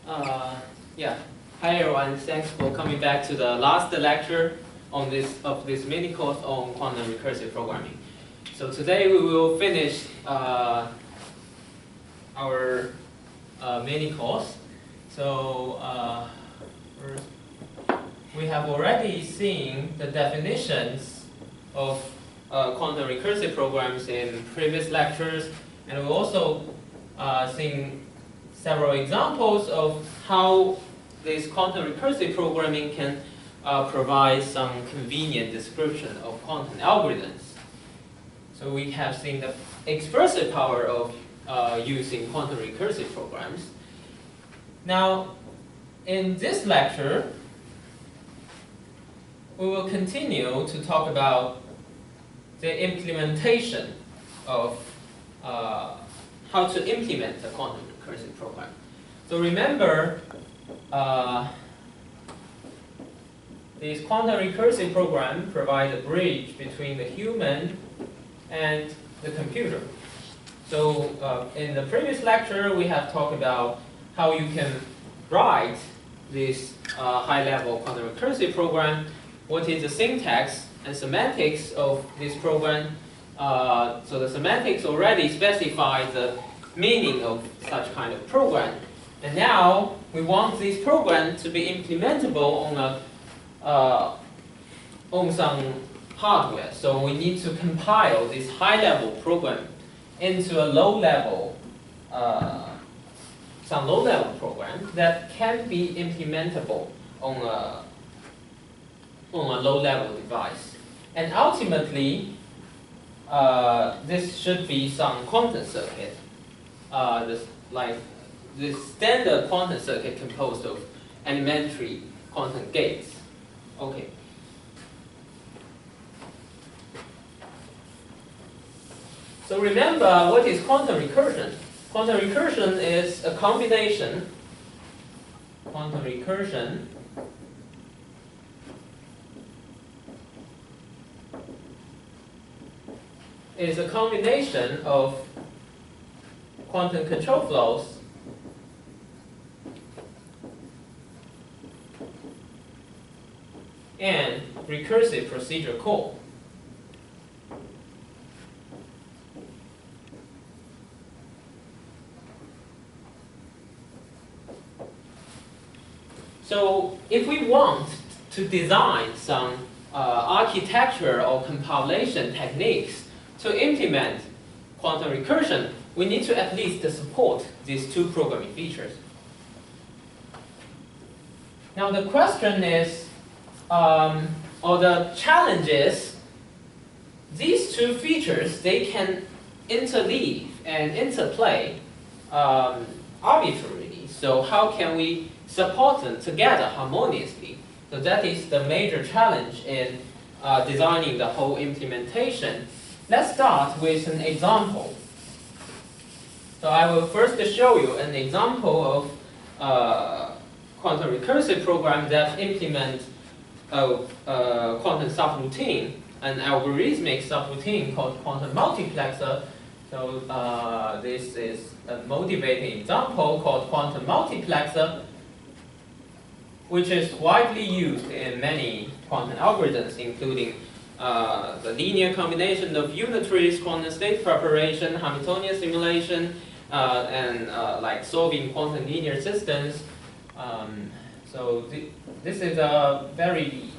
Yeah. Hi everyone. Thanks for coming back to the last lecture on this mini course on quantum recursive programming. So today we will finish our mini course. So first, we have already seen the definitions of quantum recursive programs in previous lectures, and we've also seen several examples of how this quantum recursive programming can provide some convenient description of quantum algorithms. So we have seen the expressive power of using quantum recursive programs. Now, in this lecture, we will continue to talk about the implementation of how to implement a quantum recursive program. So remember, this quantum recursive program provides a bridge between the human and the computer. So in the previous lecture, we have talked about how you can write this high-level quantum recursive program, what is the syntax and semantics of this program. So the semantics already specify the meaning of such kind of program. And now we want this program to be implementable on some hardware. So we need to compile this high-level program into a low-level, some low-level program that can be implementable on a low-level device. And ultimately, this should be some quantum circuit, this standard quantum circuit composed of elementary quantum gates. Okay. So remember, what is quantum recursion? Quantum recursion is a combination. Quantum recursion is a combination of quantum control flows and recursive procedure call. So if we want to design some architecture or compilation techniques to implement quantum recursion, we need to at least support these two programming features. Now the question is, or the challenge is, these two features, they can interleave and interplay arbitrarily. So how can we support them together harmoniously? So that is the major challenge in designing the whole implementation. Let's start with an example. So I will first show you an example of quantum recursive program that implement a quantum subroutine, an algorithmic subroutine called quantum multiplexer. So this is a motivating example called quantum multiplexer, which is widely used in many quantum algorithms, including the linear combination of unitaries, quantum state preparation, Hamiltonian simulation, and like solving quantum linear systems. So this is a very,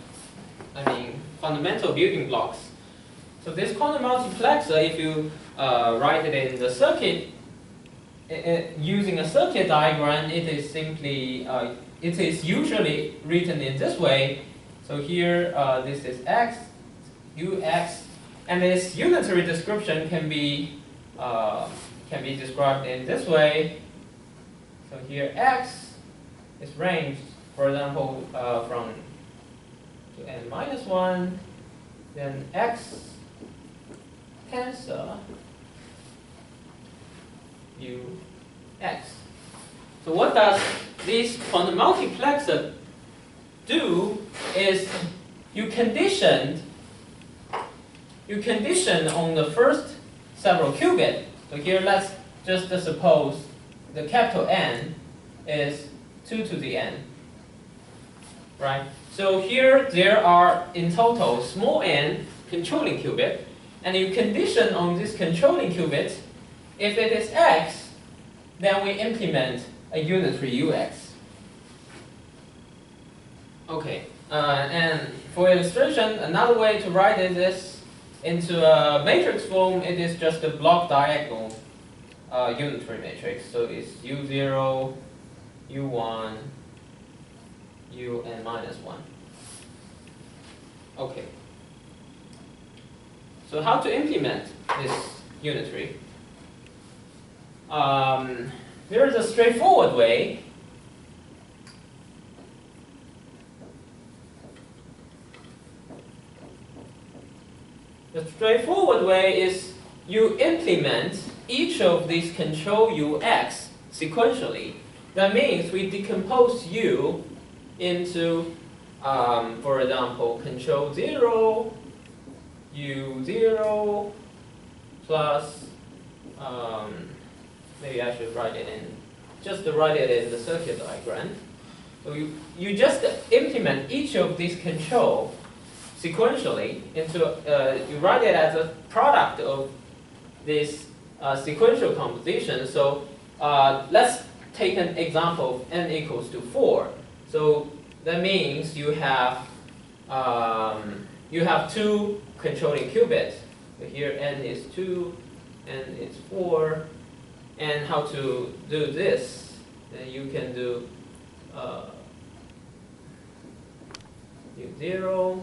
fundamental building blocks. So this quantum multiplexer, if you write it in the circuit, using a circuit diagram, it is simply, it is usually written in this way. So here, this is x, ux, and this unitary description can be described in this way. So here, x is ranged, for example, from to n minus 1, then x tensor ux. So what does this quantum multiplexer do is you condition on the first several qubits. So here let's just suppose the capital N is 2 to the n. Right? So here there are in total small n controlling qubit, and you condition on this controlling qubit. If it is x, then we implement a unitary ux. Okay, and for illustration, another way to write it is into a matrix form. It is just a block diagonal unitary matrix. So it's u0, u1, un minus 1. Okay. So how to implement this unitary? There is a straightforward way. The straightforward way is you implement each of these control ux sequentially. That means we decompose u into, for example, control 0, u0 plus, maybe I should write it in, just to write it in the circuit diagram. So you just implement each of these control sequentially into, you write it as a product of this sequential composition. So let's take an example of n equals to 4. So that means you have 2 controlling qubits. So here n is 2, n is 4. And how to do this? Then you can do u0,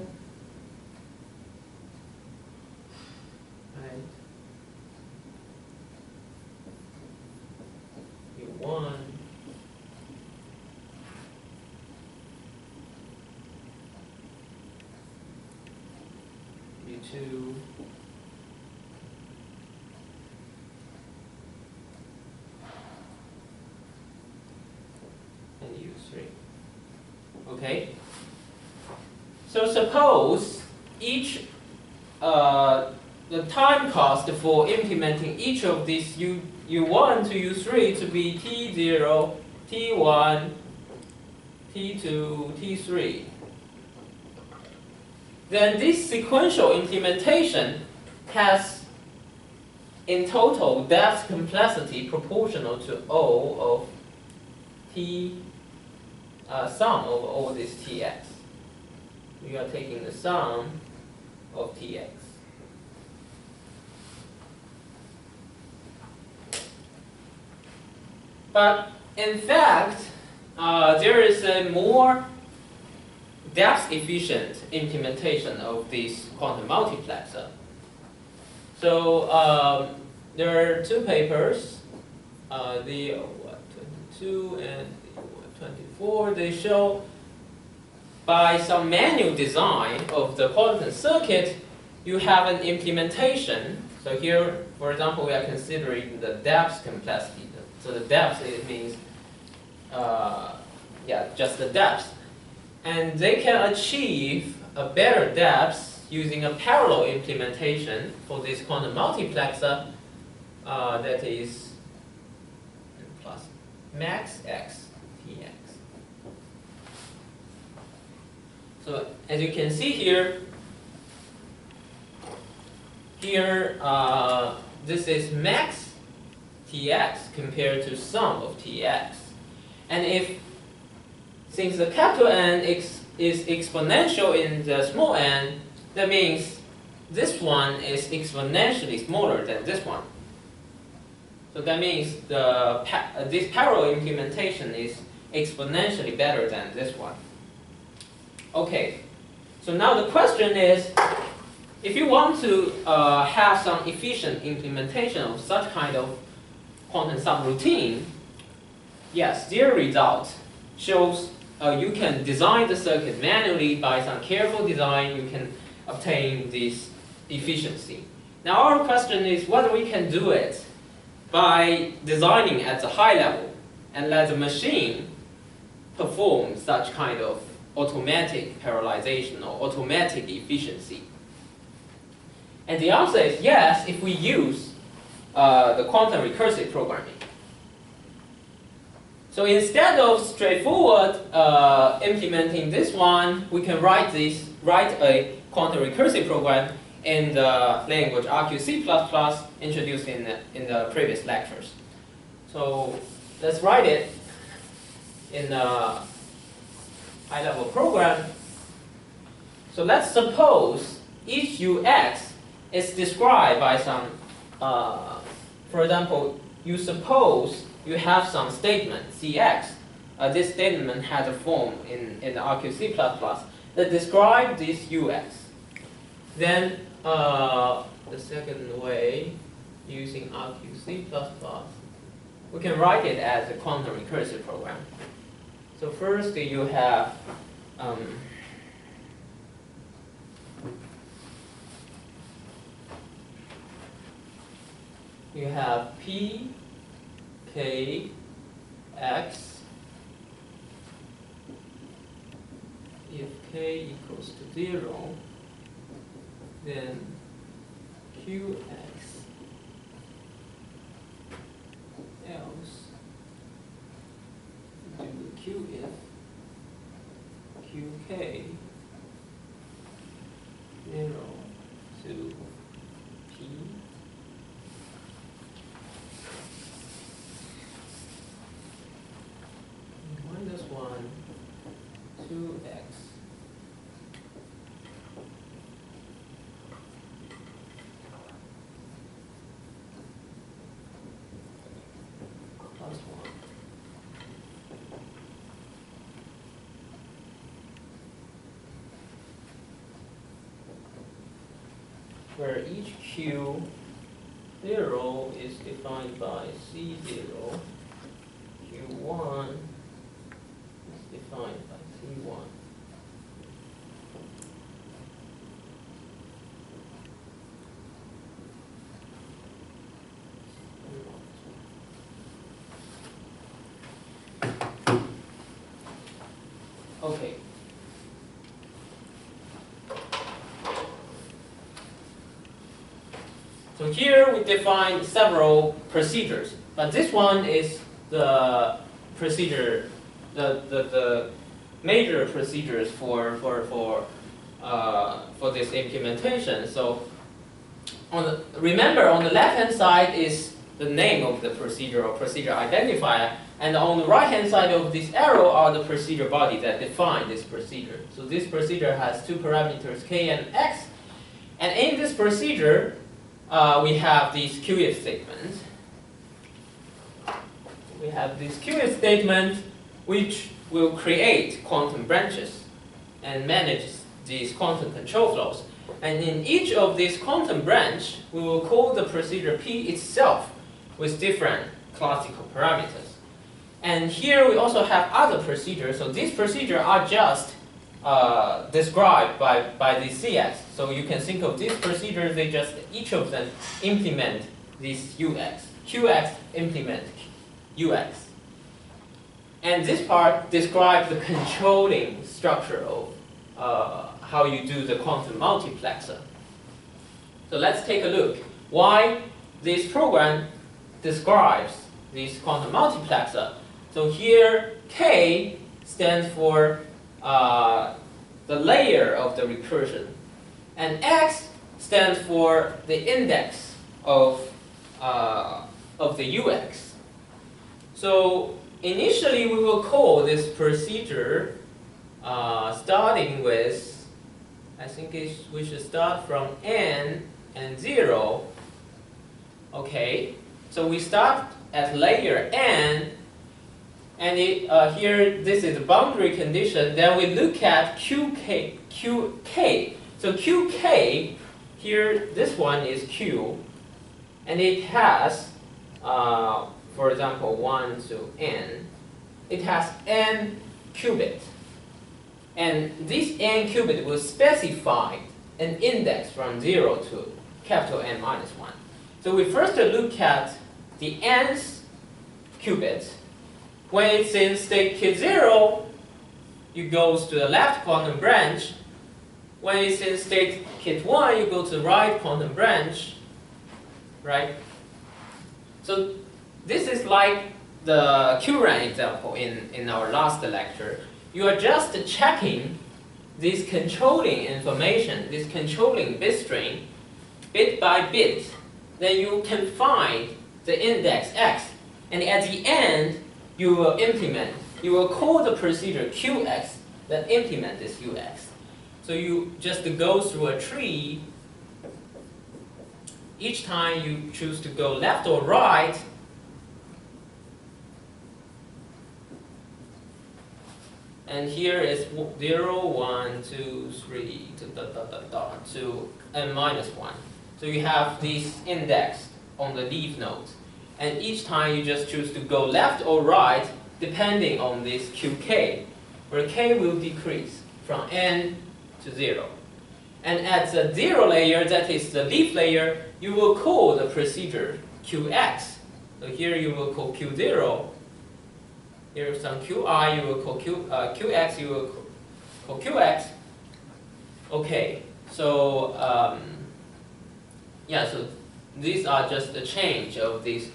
right? u1, u2, and u3. Okay. So suppose each the time cost for implementing each of these u1 to u3 to be t0, t1, t2, t3. Then this sequential implementation has in total depth complexity proportional to O of t sum of all this tx. We are taking the sum of tx. But in fact, there is a more depth-efficient implementation of this quantum multiplexer. So there are 2 papers, the 22 and the 24. They show by some manual design of the quantum circuit, you have an implementation. So here, for example, we are considering the depth complexity. So the depth, it means, just the depth. And they can achieve a better depth using a parallel implementation for this quantum multiplexer that is plus max x tx. So as you can see here, this is max tx compared to sum of tx. And if, since the capital N is exponential in the small n, that means this one is exponentially smaller than this one. So that means this parallel implementation is exponentially better than this one. Okay, so now the question is, if you want to have some efficient implementation of such kind of quantum subroutine, yes, their result shows you can design the circuit manually. By some careful design, you can obtain this efficiency. Now our question is whether we can do it by designing at the high level and let the machine perform such kind of automatic parallelization or automatic efficiency. And the answer is yes, if we use the quantum recursive programming. So instead of straightforward implementing this one, we can write a quantum recursive program in the language RQC++ introduced in the previous lectures. So let's write it in a high-level program. So let's suppose each ux is described by some, for example, you suppose you have some statement, Cx. This statement has a form in the RQC++ that describes this ux. Then the second way, using RQC++, we can write it as a quantum recursive program. So first you have P, K, X. If K equals to 0, then Qx else do Q if Qk 0 to P minus 1 to X plus 1. Where each Q0 is defined by C0, Q1 is defined by C1. Okay. So here we define several procedures, but this one is the procedure, the major procedures for this implementation. So remember, on the left-hand side is the name of the procedure or procedure identifier, and on the right-hand side of this arrow are the procedure body that define this procedure. So this procedure has two parameters, k and x, and in this procedure, we have these QIF statements. We have this QIF statement which will create quantum branches and manage these quantum control flows. And in each of these quantum branch, we will call the procedure P itself with different classical parameters. And here we also have other procedures. So these procedures are just described by the CS. So you can think of these procedures, they just, each of them implement this UX. QX implement UX. And this part describes the controlling structure of how you do the quantum multiplexer. So let's take a look why this program describes this quantum multiplexer. So here K stands for the layer of the recursion, and X stands for the index of the UX. So initially we will call this procedure starting with, I think we should start from n and 0. Okay, so we start at layer n, and here this is the boundary condition. Then we look at QK. So QK, here this one is Q, and it has, for example, 1 to n. It has n qubit. And this n qubit will specify an index from 0 to capital N minus 1. So we first look at the nth qubit. When it's in state K0, it goes to the left quantum branch. When it's in state K1, you go to the right quantum branch, right? So this is like the QRAN example in our last lecture, you are just checking this controlling information, this controlling bit string, bit by bit. Then you can find the index x, and at the end you will implement, you will call the procedure qx, then implement this ux. So you just go through a tree. Each time you choose to go left or right, and here is 0, 1, 2, 3, to n minus 1. So you have these indexed on the leaf nodes. And each time you just choose to go left or right, depending on this qk, where k will decrease from n to 0. And at the 0 layer, that is the leaf layer, you will call the procedure qx. So here you will call q0. Here is some qi, you will call qx, you will call qx. Okay, so yeah, so these are just the change of these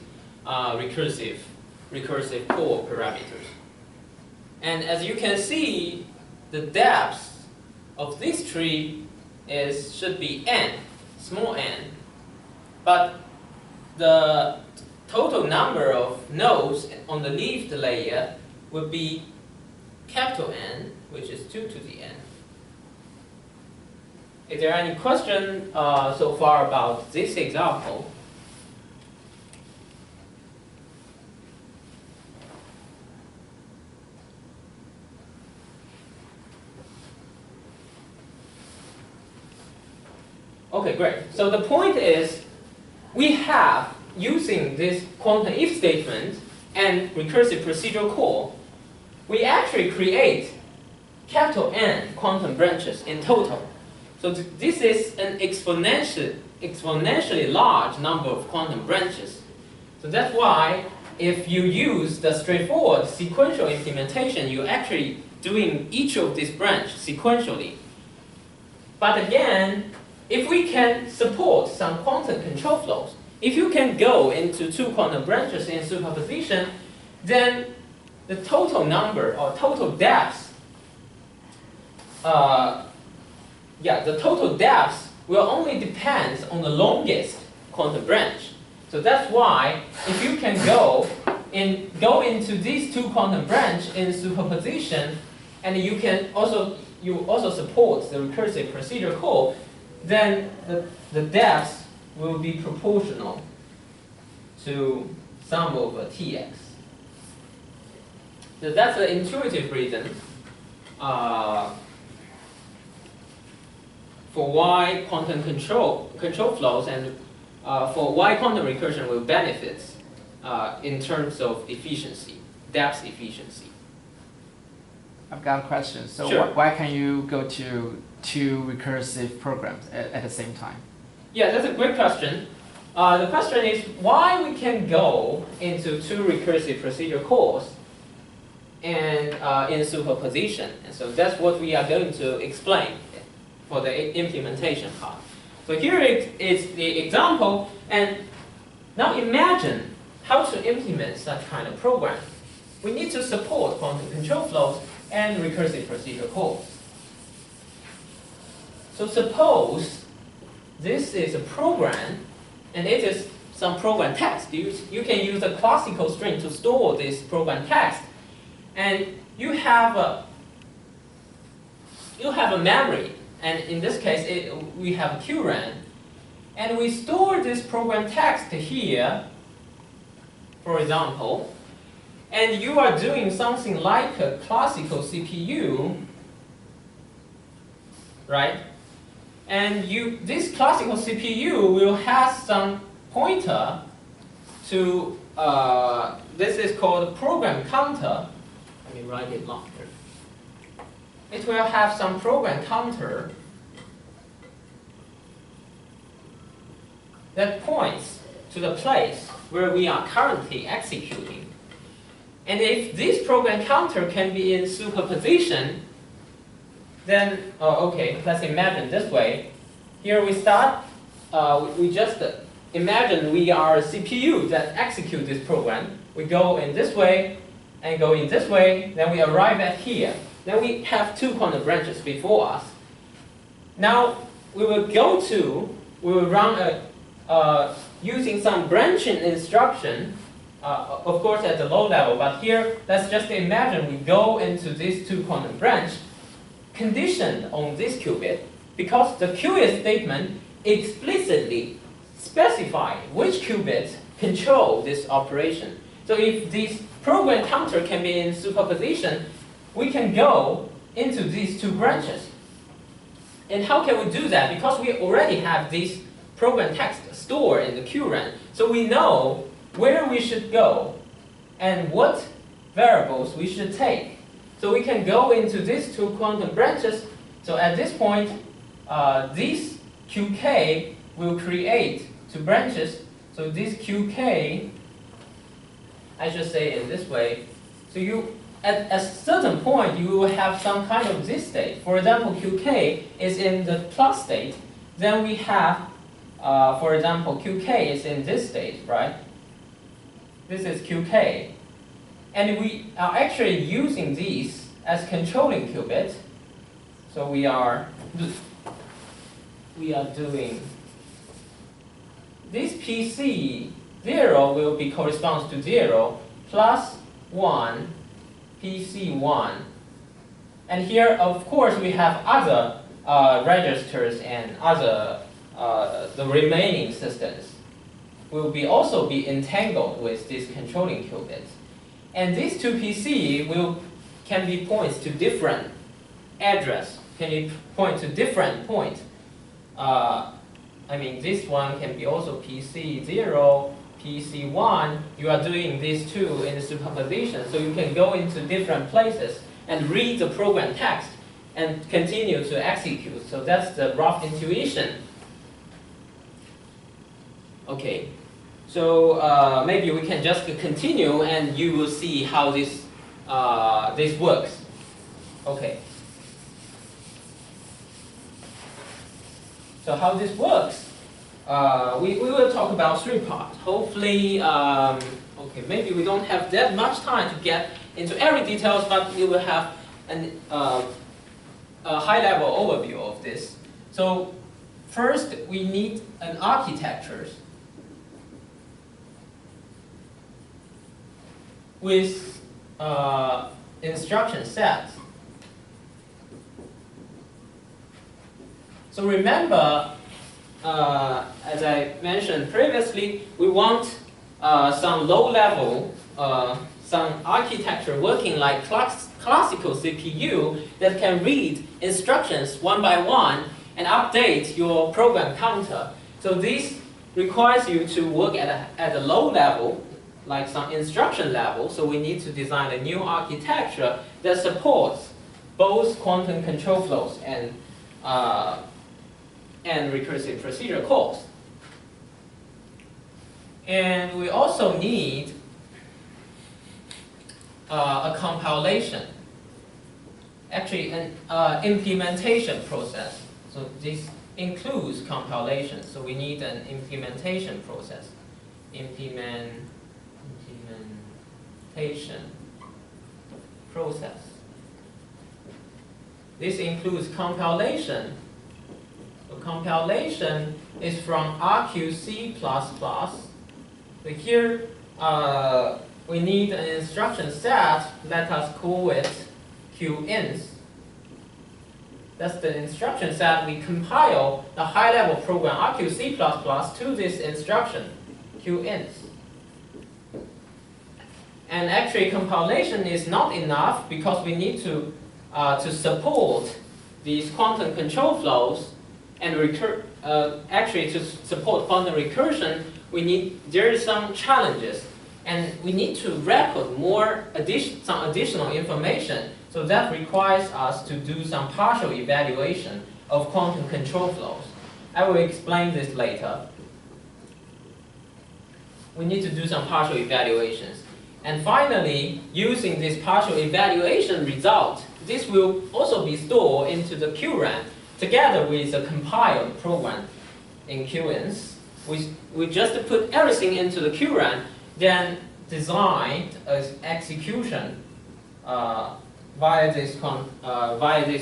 recursive call parameters. And as you can see, the depth of this tree should be n, small n. But the total number of nodes on the leafed layer would be capital N, which is 2 to the n. Is there any question so far about this example? Okay, great. So the point is, we have, using this quantum if statement and recursive procedural call, we actually create capital N quantum branches in total. So this is an exponentially large number of quantum branches. So that's why if you use the straightforward sequential implementation, you're actually doing each of these branches sequentially. But again, if we can support some quantum control flows, if you can go into 2 quantum branches in superposition, then the total number or total depth, the total depth will only depend on the longest quantum branch. So that's why if you can go into these 2 quantum branch in superposition, and you also support the recursive procedure call, then the depth will be proportional to sum over Tx. So that's the intuitive reason for why quantum control flows and for why quantum recursion will benefit in terms of efficiency, depth efficiency. I've got a question. So sure. Why can you go to 2 recursive programs at the same time? Yeah, that's a great question. The question is why we can go into 2 recursive procedure calls and in superposition. And so that's what we are going to explain for the implementation part. So here is the example, and now imagine how to implement such kind of program. We need to support quantum control flows and recursive procedure calls. So suppose this is a program, and it is some program text. You can use a classical string to store this program text, and you have a memory, and in this case we have QRAN, and we store this program text here, for example, and you are doing something like a classical CPU, right? And this classical CPU will have some pointer to, this is called program counter. Let me write it longer. It will have some program counter that points to the place where we are currently executing. And if this program counter can be in superposition, then, okay, let's imagine this way. Here we start, we just imagine we are a CPU that executes this program. we go in this way, and go in this way, then we arrive at here. Then we have two quantum branches before us. Now, we will run using some branching instruction, of course at the low level, but here, let's just imagine we go into these two quantum branch, conditioned on this qubit, because the QS statement explicitly specify which qubits control this operation. So if this program counter can be in superposition, we can go into these two branches. And how can we do that? Because we already have this program text stored in the QRAM, so we know where we should go and what variables we should take. So we can go into these two quantum branches. So at this point, this QK will create two branches. So this QK, I should say in this way. So you, at a certain point, you will have some kind of this state. For example, QK is in the plus state. Then we have, for example, QK is in this state, right? This is QK. And we are actually using these as controlling qubits. So we are doing this PC 0 will be corresponds to 0 plus 1 PC1. And here, of course, we have other registers and other the remaining systems will also be entangled with these controlling qubits. And these two PC can be points to different address, can be point to different point. I mean, this one can be also PC0, PC1. You are doing these two in superposition, so you can go into different places and read the program text and continue to execute. So that's the rough intuition. Okay, so maybe we can just continue and you will see how this works. Okay. So how this works, we will talk about three parts. Hopefully, okay, maybe we don't have that much time to get into every details, but we will have a high-level overview of this. So first, we need an architecture with instruction sets. So remember, as I mentioned previously, we want some low-level, some architecture working like classical CPU that can read instructions one by one and update your program counter. So this requires you to work at a low level, like some instruction level. So we need to design a new architecture that supports both quantum control flows and recursive procedure calls. And we also need a compilation, actually an implementation process. So this includes compilation. So we need an implementation process. Implementation process. This includes compilation. So compilation is from RQC++. So here we need an instruction set. Let us call it QINS. That's the instruction set. We compile the high-level program RQC++ to this instruction QINS. And actually, compilation is not enough because we need to support these quantum control flows and actually to support quantum recursion. There is some challenges, and we need to record some additional information. So that requires us to do some partial evaluation of quantum control flows. I will explain this later. We need to do some partial evaluations. And finally, using this partial evaluation result, this will also be stored into the QRAM together with the compiled program in QINS. We just put everything into the QRAM, then designed as execution via this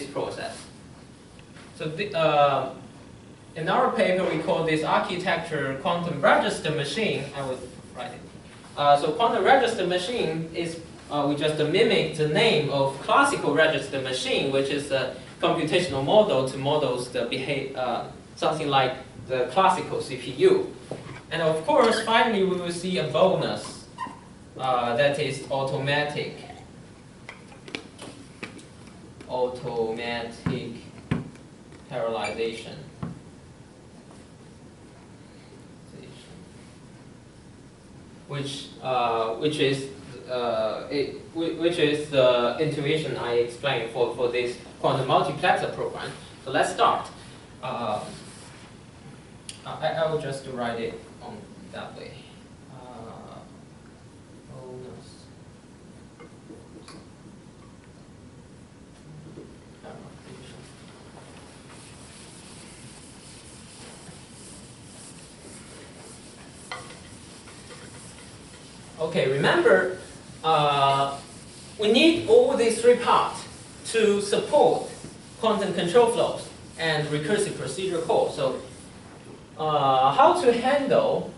process. So in our paper, we call this architecture quantum register machine. I would write it. So quantum register machine is, we just mimic the name of classical register machine, which is a computational model to models the something like the classical CPU. And of course, finally, we will see a bonus that is automatic parallelization. Which is the intuition I explained for this quantum multiplexer program. So let's start. I will just write it on that way. Okay, remember, we need all these three parts to support quantum control flows and recursive procedure calls. So, how to handle,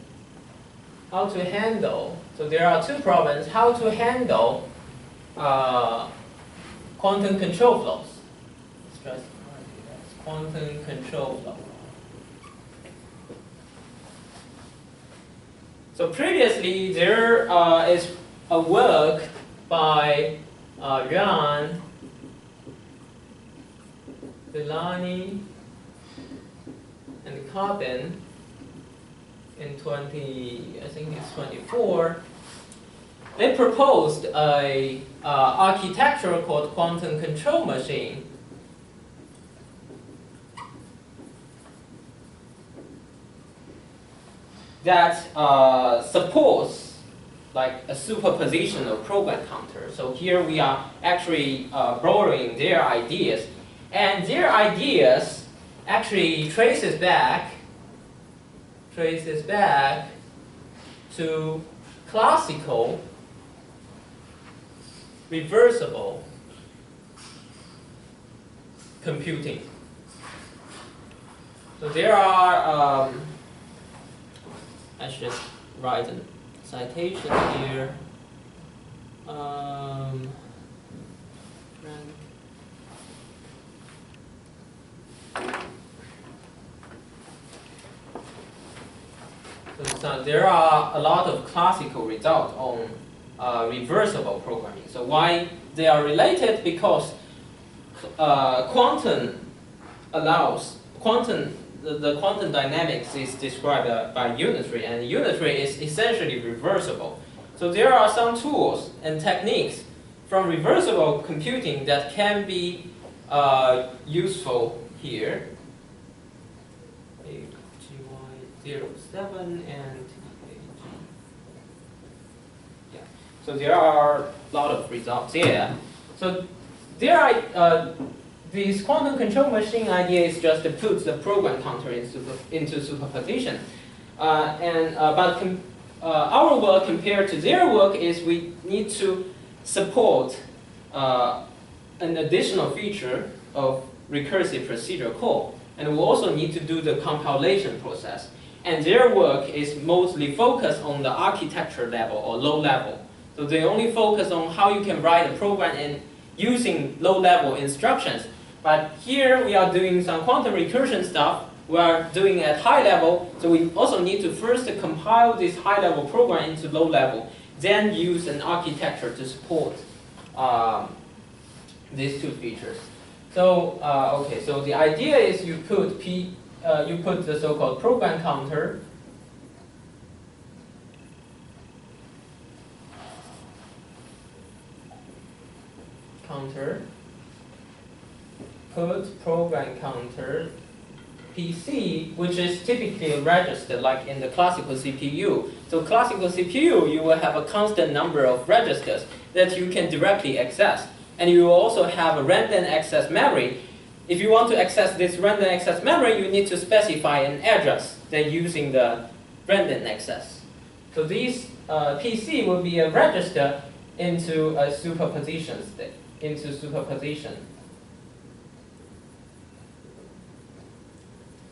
so there are two problems, how to handle quantum control flows. Let's just write it as quantum control flow. So previously, there is a work by Yuan, Villani, and Carbon in 24. They proposed a architecture called quantum control machine. That supports like a superposition of program counter. So here we are actually borrowing their ideas, and their ideas actually traces back to classical reversible computing. So there are I should write a citation here. So there are a lot of classical results on reversible programming. So why they are related? Because quantum allows the quantum dynamics is described by unitary, and unitary is essentially reversible. So there are some tools and techniques from reversible computing that can be useful here. AGY07 and yeah. So there are a lot of results here. So there are this quantum control machine idea is just to put the program counter into superposition. But our work compared to their work is we need to support an additional feature of recursive procedure call. And we also need to do the compilation process. And their work is mostly focused on the architecture level or low level. So they only focus on how you can write a program and using low level instructions. But here we are doing some quantum recursion stuff. We are doing at high level, so we also need to first compile this high level program into low level, then use an architecture to support these two features. So okay, so the idea is you put the so-called program counter put program counter PC, which is typically a register like in the classical CPU. So classical CPU, you will have a constant number of registers that you can directly access. And you will also have a random access memory. If you want to access this random access memory, you need to specify an address then using the random access. So these PC will be a register into a superposition state, into superposition.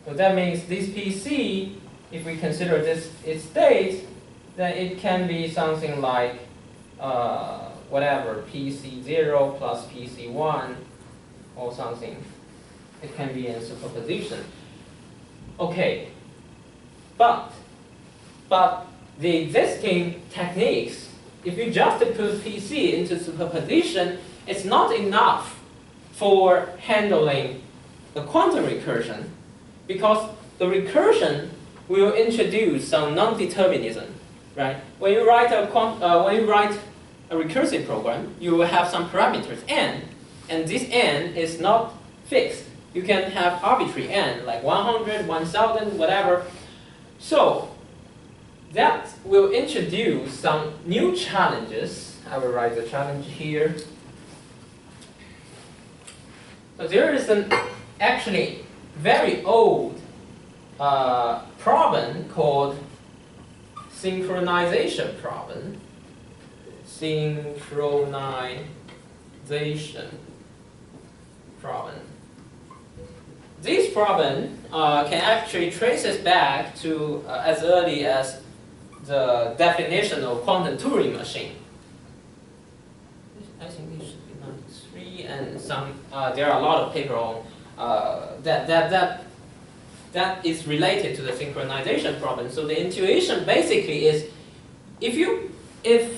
So that means this PC, if we consider this its state, then it can be something like whatever, PC0 plus PC1 or something. It can be in superposition. Okay, but the existing techniques, if you just put PC into superposition, it's not enough for handling the quantum recursion, because the recursion will introduce some non-determinism, right? When you write a recursive program, you will have some parameters n, and this n is not fixed. You can have arbitrary n, like 100, 1000, whatever. So that will introduce some new challenges. I will write the challenge here. So there is an actually very old problem called synchronization problem. Synchronization problem. This problem can actually trace us back to as early as the definition of quantum Turing machine. I think this should be 93, and some there are a lot of papers on that is related to the synchronization problem. So the intuition basically is, if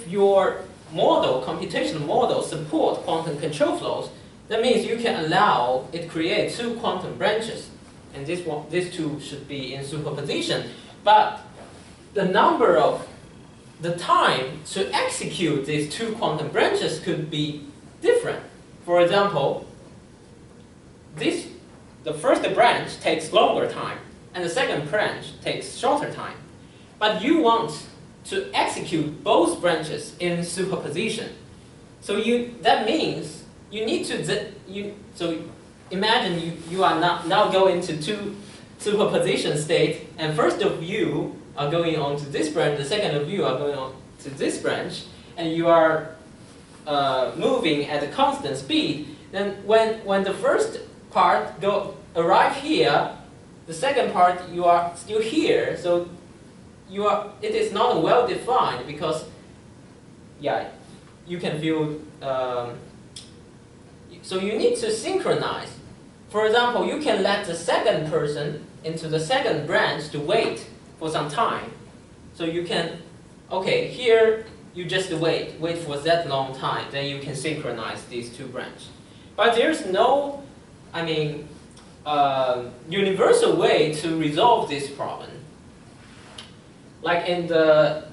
your model, computational model, support quantum control flows, that means you can allow it create two quantum branches, and these two should be in superposition. But the time to execute these two quantum branches could be different. For example, the first branch takes longer time, and the second branch takes shorter time. But you want to execute both branches in superposition. So that means you need to so imagine you are now going to two superposition states, and first of you are going on to this branch, the second of you are going on to this branch, and you are moving at a constant speed. Then when the first part arrive here, the second part you are still here, so it is not well defined, because you can feel so you need to synchronize. For example, you can let the second person into the second branch to wait for some time. So you can, okay, here you just wait for that long time, then you can synchronize these two branches. But there's no, universal way to resolve this problem. Like in the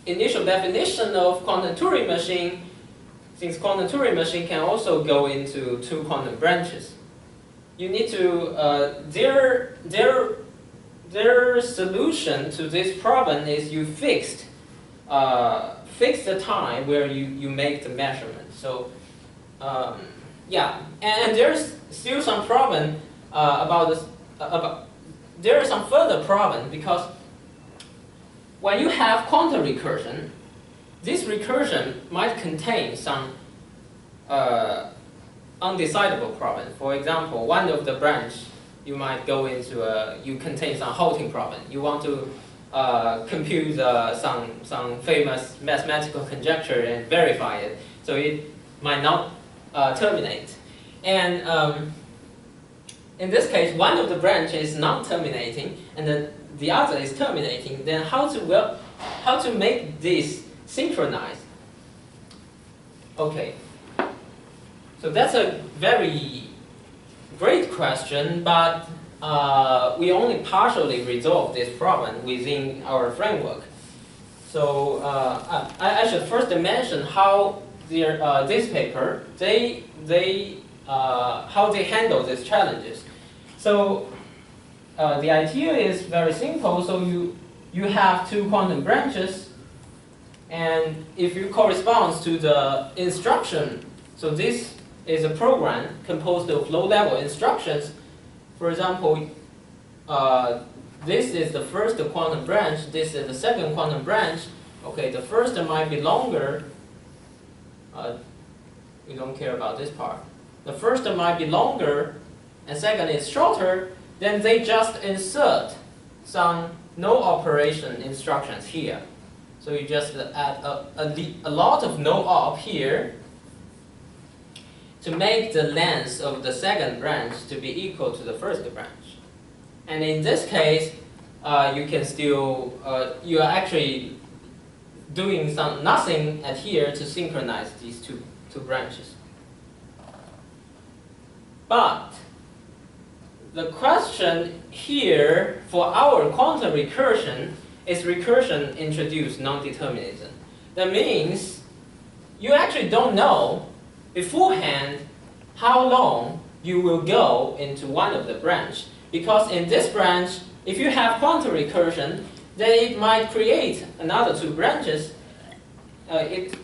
initial definition of quantum Turing machine, since quantum Turing machine can also go into two quantum branches, you need to their solution to this problem is you fix the time where you make the measurement. So and there's still some problem about this. There is some further problem, because when you have quantum recursion, this recursion might contain some undecidable problem. For example, one of the branch you might go into you contain some halting problem. You want to compute some famous mathematical conjecture and verify it, so it might not terminate. And in this case, one of the branches is non-terminating, and then the other is terminating. Then how to make this synchronized? Okay, so that's a very great question, but we only partially resolve this problem within our framework. So I should first mention how this paper how they handle these challenges. So the idea is very simple. So you have two quantum branches, and if you correspond to the instruction, so this is a program composed of low-level instructions. For example, this is the first quantum branch, this is the second quantum branch. Okay, the first might be longer. We don't care about this part. The first might be longer, and second is shorter. Then they just insert some no operation instructions here. So you just add a lot of no op here to make the length of the second branch to be equal to the first branch. And in this case, you can still, you are actually doing nothing at here to synchronize these two branches. But the question here for our quantum recursion is recursion introduced non-determinism. That means you actually don't know beforehand how long you will go into one of the branch. Because in this branch, if you have quantum recursion, then it might create another two branches. It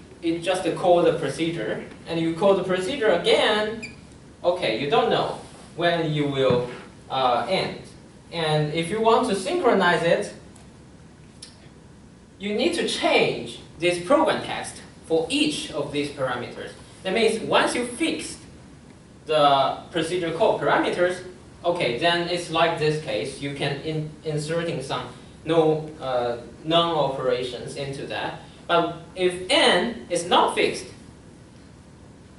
just call the procedure, and you call the procedure again. Okay, you don't know when you will end. And if you want to synchronize it, you need to change this program text for each of these parameters. That means once you fix the procedure call parameters, okay, then it's like this case. You can inserting some non-operations into that. But if n is not fixed,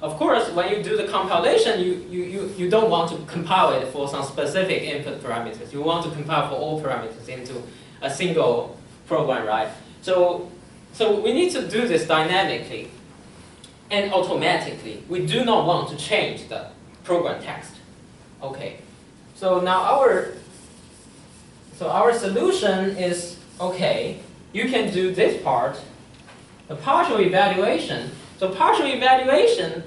of course, when you do the compilation, you don't want to compile it for some specific input parameters. You want to compile for all parameters into a single program, right? So we need to do this dynamically and automatically. We do not want to change the program text. Okay. So now our solution is, okay, you can do this part, the partial evaluation. So partial evaluation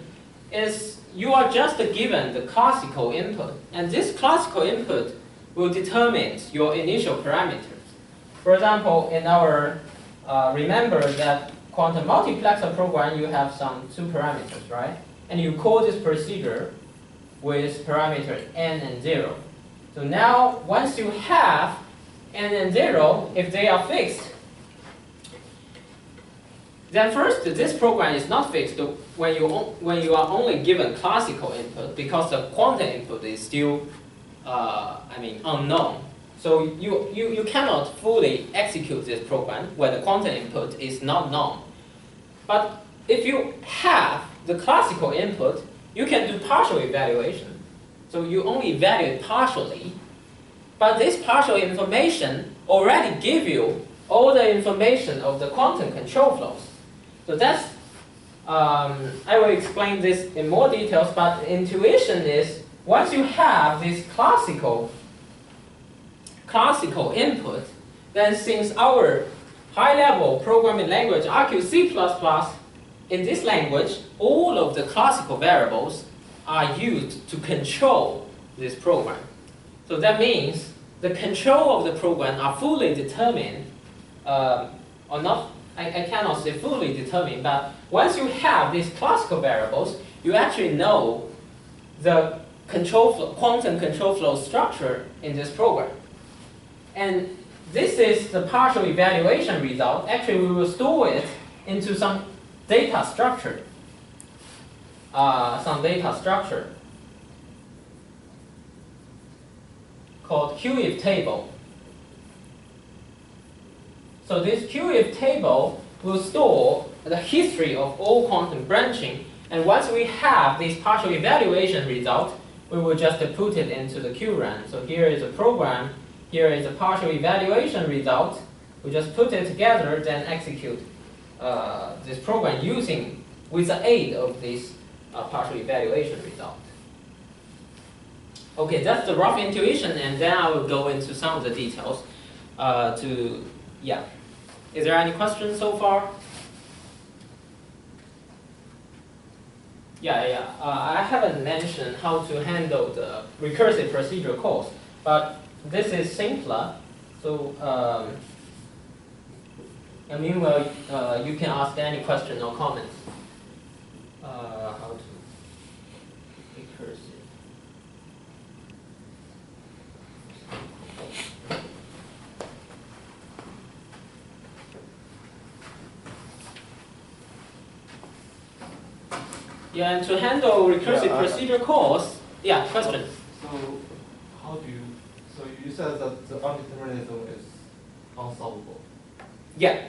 is you are just given the classical input, and this classical input will determine your initial parameters. For example, in our, remember that quantum multiplexer program, you have some two parameters, right? And you call this procedure with parameter n and 0. So now, once you have n and 0, if they are fixed, then first, this program is not fixed when you are only given classical input, because the quantum input is still, unknown. So you cannot fully execute this program when the quantum input is not known. But if you have the classical input, you can do partial evaluation. So you only evaluate partially, but this partial information already give you all the information of the quantum control flows. So that's, I will explain this in more details, but the intuition is, once you have this classical input, then since our high-level programming language, RQC++, in this language, all of the classical variables are used to control this program. So that means the control of the program are fully determined, or not, I cannot say fully determined, but once you have these classical variables, you actually know the quantum control flow structure in this program. And this is the partial evaluation result. Actually, we will store it into some data structure. Called QIF table. So this QIF table will store the history of all quantum branching, and once we have this partial evaluation result, we will just put it into the QRAN. So here is a program, here is a partial evaluation result. We just put it together, then execute this program with the aid of this partial evaluation result. Okay, that's the rough intuition, and then I will go into some of the details. Is there any questions so far? I haven't mentioned how to handle the recursive procedure calls, but this is simpler. So, meanwhile, you can ask any question or comments. How to recursive. Yeah, and to handle recursive procedure calls, yeah, question. So how do you, so you said that the undeterminism is unsolvable. Yeah,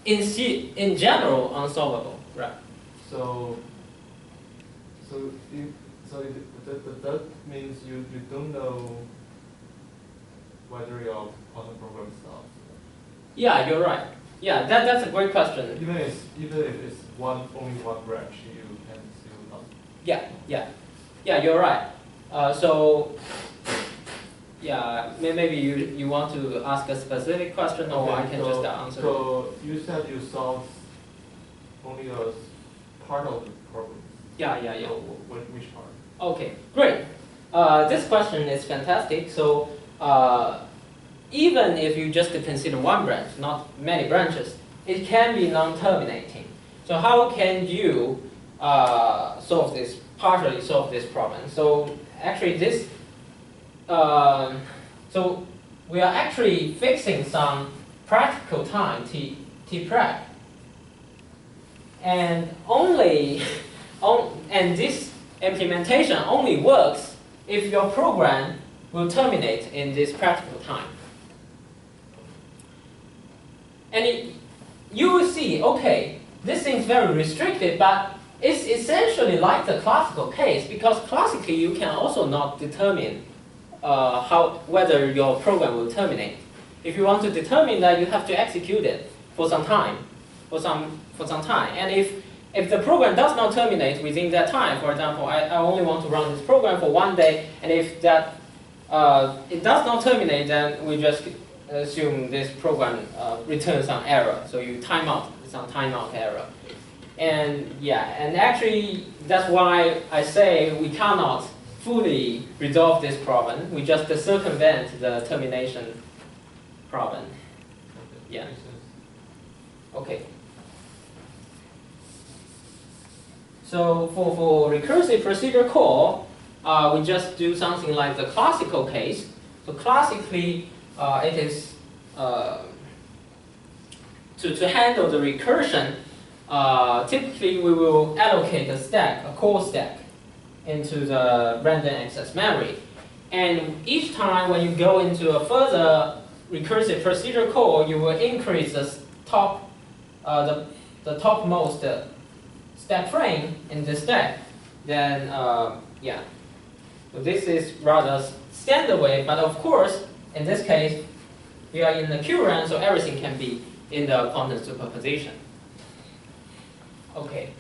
in general, unsolvable, right? So that means you don't know whether your quantum program solves. Yeah, you're right. Yeah, that's a great question. Even if it's only one branch, you can still not. Yeah, you're right. So, yeah, maybe you want to ask a specific question, or I can just answer. So you said you solved only a part of the problem. Yeah. So which part? Okay, great. This question is fantastic. So, even if you just consider one branch, not many branches, it can be non-terminating. So how can you partially solve this problem? So actually this, so we are actually fixing some practical time, t-prep. And and this implementation only works if your program will terminate in this practical time. And you will see, okay, this seems very restricted, but it's essentially like the classical case, because classically you can also not determine whether your program will terminate. If you want to determine that, you have to execute it for some time, And if the program does not terminate within that time, for example, I only want to run this program for 1 day, and if that it does not terminate, then we just assume this program returns some error. So you time out some timeout error. And yeah, and actually that's why I say we cannot fully resolve this problem. We just circumvent the termination problem. Yeah. Okay. So for recursive procedure call, we just do something like the classical case. So classically, it is to handle the recursion. Typically, we will allocate a call stack, into the random access memory. And each time when you go into a further recursive procedure call, you will increase the topmost stack frame in the stack. Then, yeah. So this is rather standard way, but of course, in this case, we are in the QRAM, so everything can be in the quantum superposition. Okay,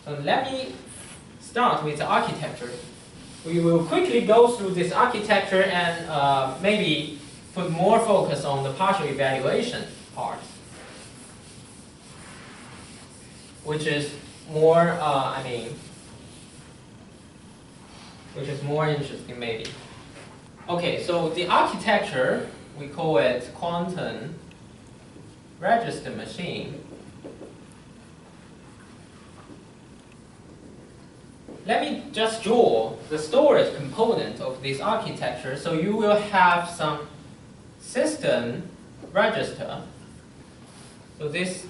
so let me start with the architecture. We will quickly go through this architecture and maybe put more focus on the partial evaluation part, which is more, which is more interesting maybe. Okay, so the architecture, we call it quantum register machine. Let me just draw the storage component of this architecture. So you will have some system register. So this,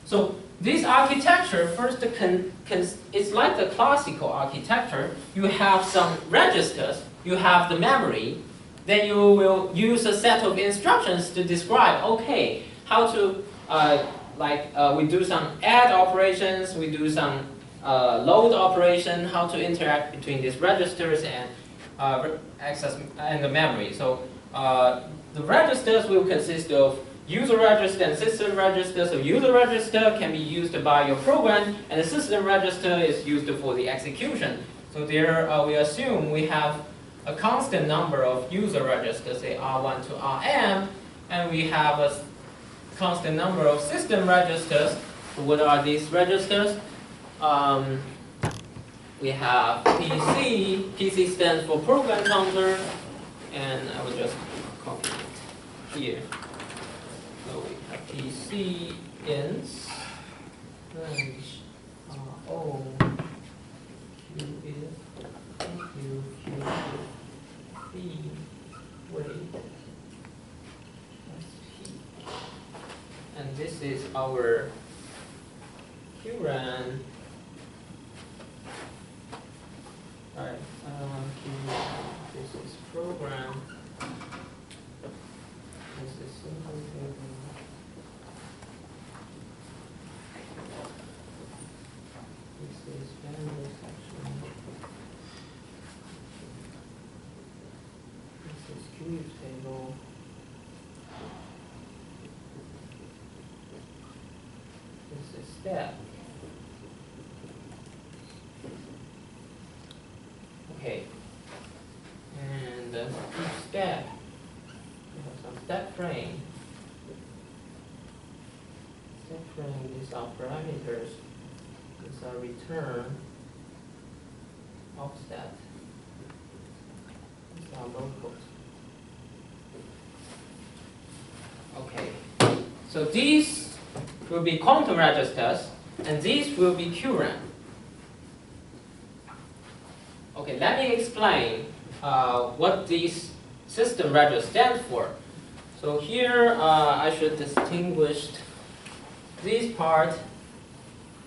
so this architecture first it's like the classical architecture. You have some registers. You have the memory. Then you will use a set of instructions to describe, okay, how to we do some add operations. We do some load operation, how to interact between these registers and access and the memory. So the registers will consist of user register and system register. So user register can be used by your program, and the system register is used for the execution. So there we assume we have a constant number of user registers, say R1 to Rm, and we have a constant number of system registers. So what are these registers? We have PC. PC stands for program counter, and I will just copy it here. So we have PC ins range O Q is Q B wait SP, and this is our QRAN. Right. This is program. This is simple table. This is value section. This is cube table. This is step. Okay. And each step, we have some step frame. Step frame, these are parameters. These are return, offset. These are locals. Okay. So these will be quantum registers, and these will be QRAM. Okay, let me explain what these system registers stand for. So here I should distinguish these parts.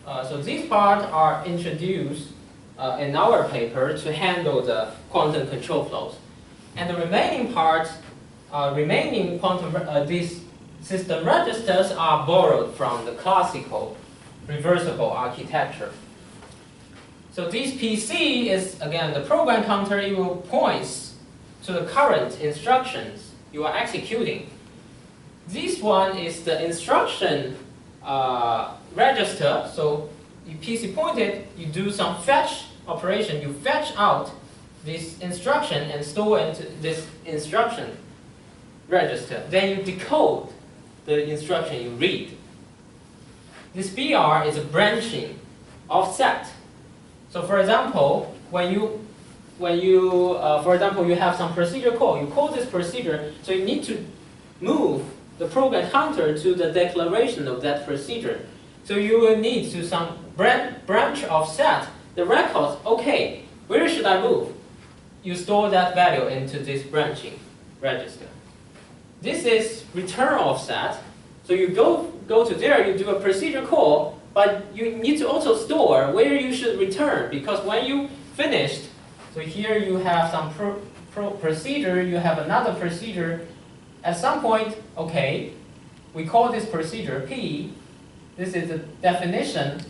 So these parts are introduced in our paper to handle the quantum control flows. And the remaining parts, remaining quantum, these system registers are borrowed from the classical reversible architecture. So this PC is, again, the program counter. It will point to the current instructions you are executing. This one is the instruction register. So you PC pointed, you do some fetch operation. You fetch out this instruction and store into this instruction register. Then you decode the instruction you read. This BR is a branching offset. So for example, when you for example, you have some procedure call, you call this procedure, so you need to move the program counter to the declaration of that procedure. So you will need to some branch offset the records. Okay, where should I move? You store that value into this branching register. This is return offset. So you go to there, you do a procedure call, but you need to also store where you should return, because when you finished, so here you have some procedure, you have another procedure. At some point, okay, we call this procedure P. This is the definition.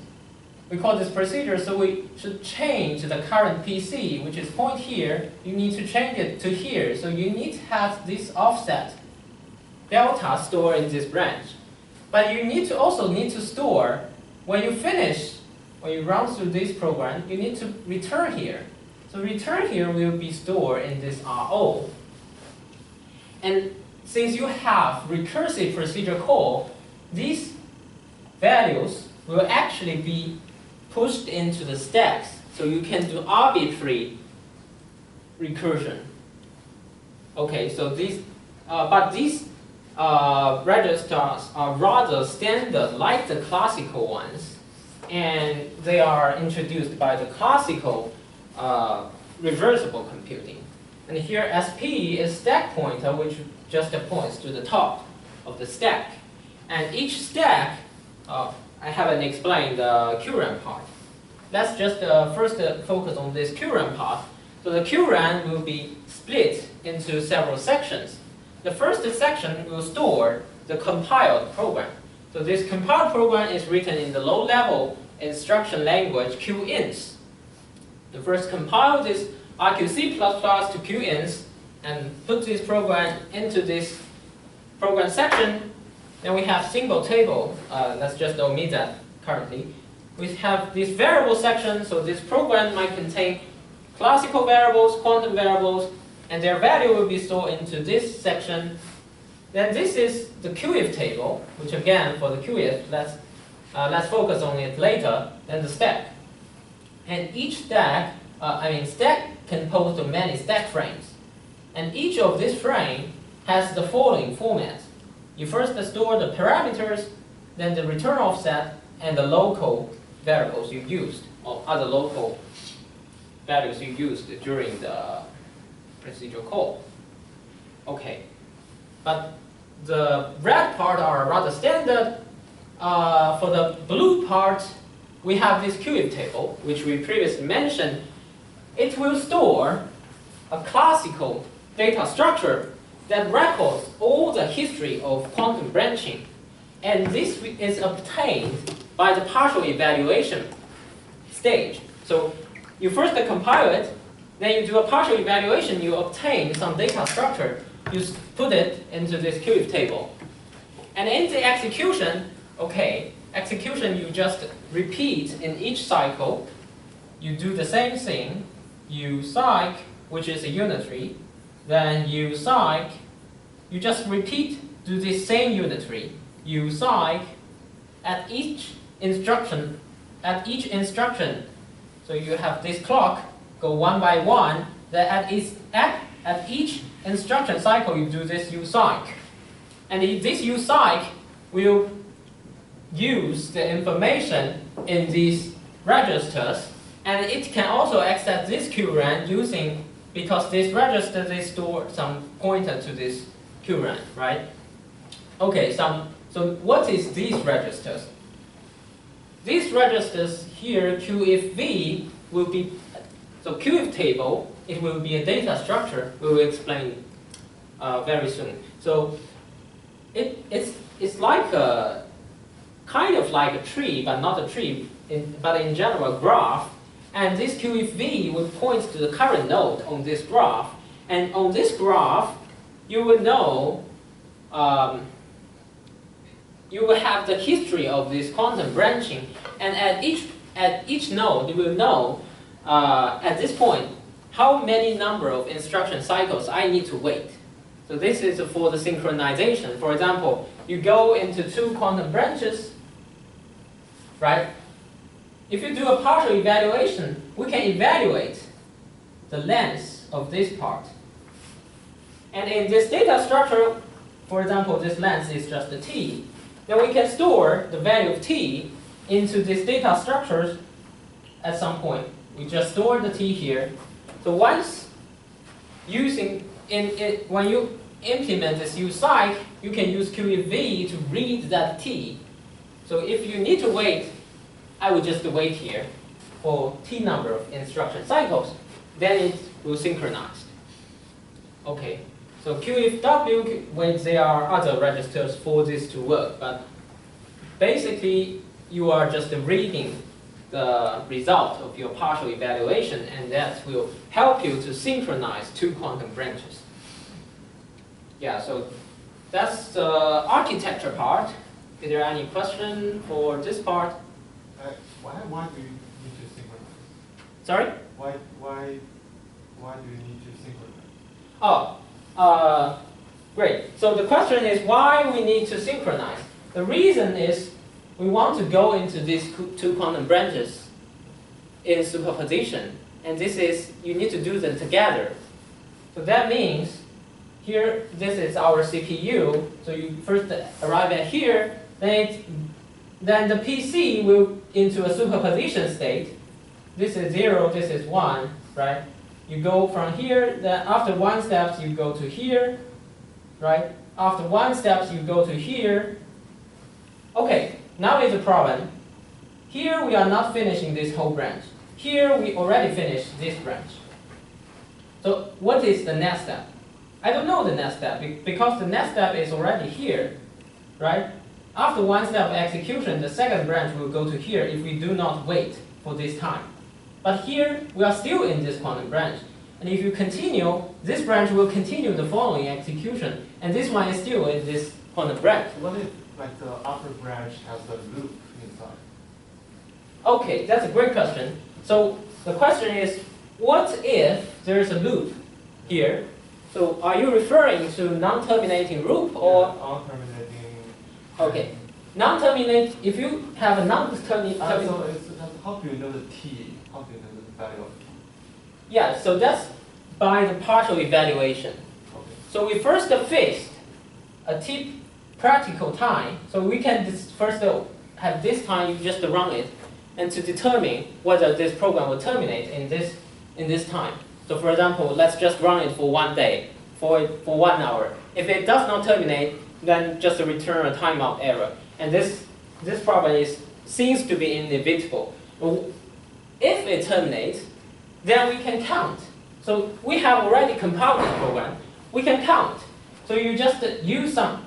We call this procedure, so we should change the current PC, which is point here. You need to change it to here. So you need to have this offset delta stored in this branch. But you also need to store, when you finish, when you run through this program, you need to return here. So return here will be stored in this RO. And since you have recursive procedure call, these values will actually be pushed into the stacks. So you can do arbitrary recursion. Okay, so these, but these registers are rather standard like the classical ones, and they are introduced by the classical reversible computing. And here SP is stack pointer, which just points to the top of the stack. And each stack, I haven't explained the QRAM part. Let's just first focus on this QRAM part. So the QRAM will be split into several sections. The first section will store the compiled program. So this compiled program is written in the low-level instruction language QINS. The first compile this RQC++ to QINS and put this program into this program section. Then we have symbol table. Let's just omit that currently. We have this variable section. So this program might contain classical variables, quantum variables, and their value will be stored into this section. Then this is the QIF table, which again for the QIF, let's focus on it later. Then the stack, and each stack, stack composed of many stack frames, and each of this frame has the following format. You first store the parameters, then the return offset, and the local variables you used, or other local values you used during the procedural call. Okay, but the red part are rather standard. For the blue part, we have this QIF table, which we previously mentioned. It will store a classical data structure that records all the history of quantum branching. And this is obtained by the partial evaluation stage. So you first compile it, then you do a partial evaluation, you obtain some data structure, you put it into this QIF table. And in the execution, execution you just repeat in each cycle. You do the same thing, you cyc, which is a unitary, then you cyc, you just repeat, do this same unitary. You cyc at each instruction, so you have this clock go one by one, then at each instruction cycle you do this ucyc. And this ucyc will use the information in these registers, and it can also access this QRAN because this register, they store some pointer to this QRAN, right? Okay, so what is these registers? These registers here, QIF-V, will be, so QIF table, it will be a data structure. We will explain very soon. So it's like a, kind of like a tree, but not a tree, but in general a graph. And this QIF-V will point to the current node on this graph. And on this graph, you will know, you will have the history of this quantum branching. And at each node, you will know, at this point, how many number of instruction cycles I need to wait. So this is for the synchronization. For example, you go into 2 quantum branches, right? If you do a partial evaluation, we can evaluate the length of this part. And in this data structure, for example, this length is just a t. Then we can store the value of t into this data structures at some point. We just store the t here. So once when you implement this ucyc, you can use QIF-V to read that t. So if you need to wait, I would just wait here for t number of instruction cycles. Then it will synchronize. Okay. So QIF-W, when there are other registers for this to work, but basically you are just reading the result of your partial evaluation, and that will help you to synchronize 2 quantum branches. Yeah, so that's the architecture part. Is there any question for this part? Why do you need to synchronize? Sorry? Why do you need to synchronize? Oh, great. So the question is why we need to synchronize. The reason is we want to go into these 2 quantum branches in superposition. And this is, you need to do them together. So that means here, this is our CPU. So you first arrive at here, then the PC will into a superposition state. This is 0, this is 1, right? You go from here, then after 1 step, you go to here, right? After 1 step, you go to here. Okay, now is a problem. Here we are not finishing this whole branch. Here we already finished this branch. So what is the next step? I don't know the next step because the next step is already here, right? After 1 step of execution, the second branch will go to here if we do not wait for this time. But here, we are still in this quantum branch. And if you continue, this branch will continue the following execution. And this one is still in this quantum branch. What if like the upper branch has a loop inside? Okay, that's a great question. So the question is, what if there is a loop here? So are you referring to non-terminating loop or? Yeah, non-terminating. Okay. Non-terminate, if you have a non-terminating. So how do you know the t? How do you know the value of t? Yeah, so that's by the partial evaluation. Okay. So we first fixed a t practical time. So we can first have this time, you just run it, and to determine whether this program will terminate in this time. So for example, let's just run it for 1 day, for 1 hour. If it does not terminate, then just return a timeout error. And this problem is seems to be inevitable. If it terminates, then we can count. So we have already compiled this program. We can count. So you just use some.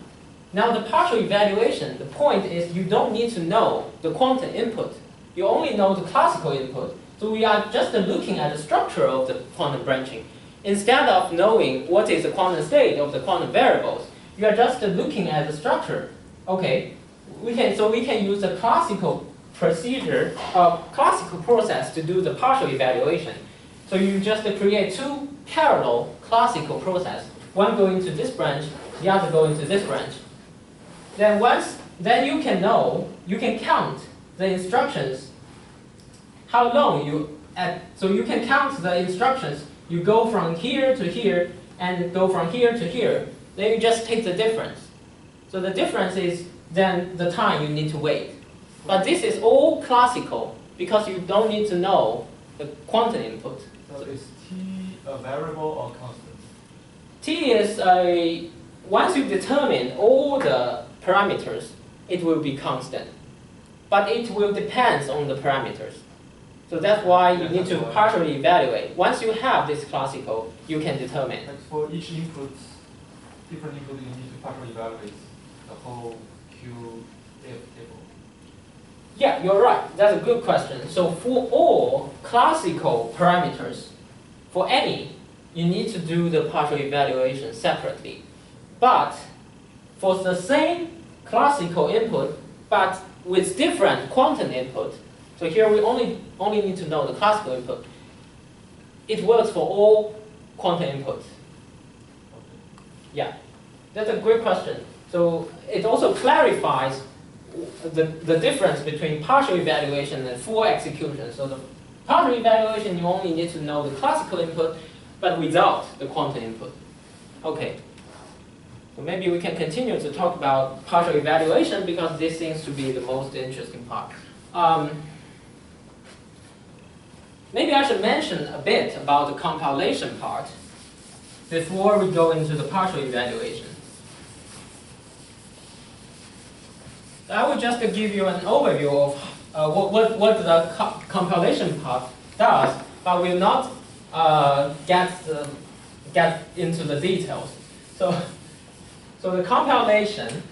Now the partial evaluation, the point is you don't need to know the quantum input. You only know the classical input. So we are just looking at the structure of the quantum branching. Instead of knowing what is the quantum state of the quantum variables, you are just looking at the structure. Okay, we can use a classical procedure, classical process to do the partial evaluation. So you just create two parallel classical processes. One going to this branch, the other going to this branch. Then you can know, you can count the instructions, how long so you can count the instructions. You go from here to here and go from here to here. Then you just take the difference. So the difference is then the time you need to wait. But this is all classical because you don't need to know the quantum input. So is t a variable or constant? T is once you determine all the parameters, it will be constant. But it will depend on the parameters. So that's why you need to partially evaluate. Once you have this classical, you can determine. Like for each input, different input, you need to partially evaluate the whole QF table. Yeah, you're right. That's a good question. So for all classical parameters, for any, you need to do the partial evaluation separately. But for the same classical input, but with different quantum input, so here we only need to know the classical input. It works for all quantum inputs. Yeah, that's a great question. So it also clarifies the difference between partial evaluation and full execution. So the partial evaluation, you only need to know the classical input, but without the quantum input. Okay. So maybe we can continue to talk about partial evaluation because this seems to be the most interesting part. Maybe I should mention a bit about the compilation part before we go into the partial evaluation. I will just give you an overview of what the compilation part does, but will not get into the details. So the compilation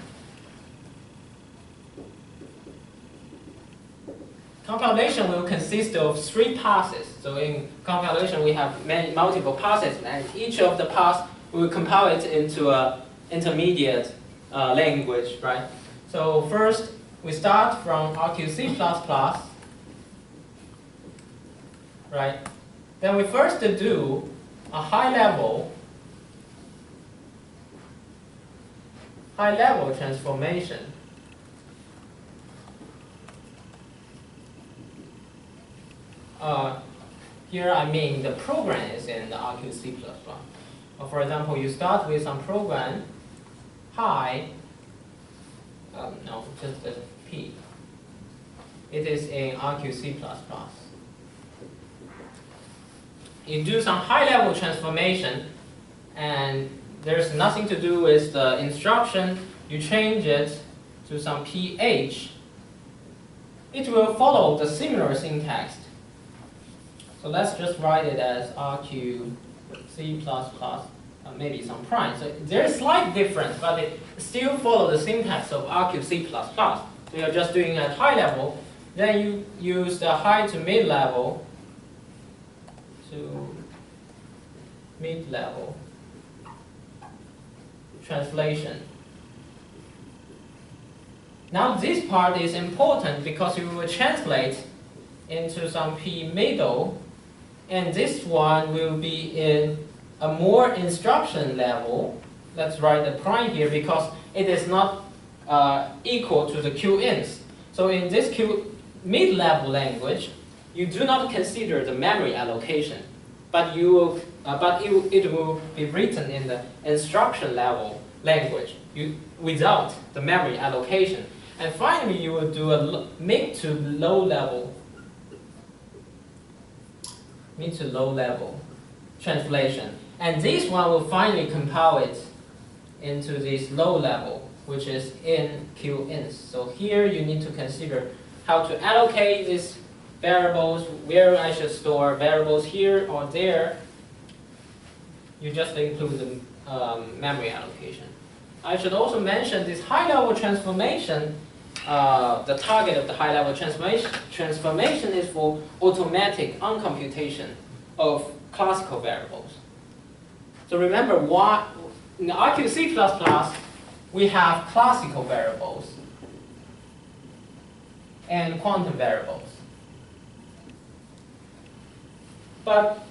will consist of 3 passes. So in compilation, we have multiple passes, and each of the passes we will compile it into an intermediate language, right? So first, we start from RQC++, right? Then we first do a high-level transformation. Here I mean the program is in the RQC++. For example, you start with some program, high, no, just the P. It is in RQC++. You do some high-level transformation, and there's nothing to do with the instruction. You change it to some PH. It will follow the similar syntax. So let's just write it as RQC++, maybe some prime. So there's slight difference, but it still follows the syntax of RQC++. So you're just doing at high level. Then you use the high to mid level translation. Now this part is important because you will translate into some P middle, and this one will be in a more instruction level. Let's write the prime here because it is not equal to the QINS. So in this Q mid-level language, you do not consider the memory allocation, but it will be written in the instruction level language without the memory allocation. And finally, you will do a mid to low level translation. And this one will finally compile it into this low level, which is in QINS. So here you need to consider how to allocate these variables, where I should store variables here or there. You just include the memory allocation. I should also mention this high-level transformation. The target of the high-level transformation is for automatic uncomputation of classical variables. So remember, in the RQC++, we have classical variables and quantum variables. But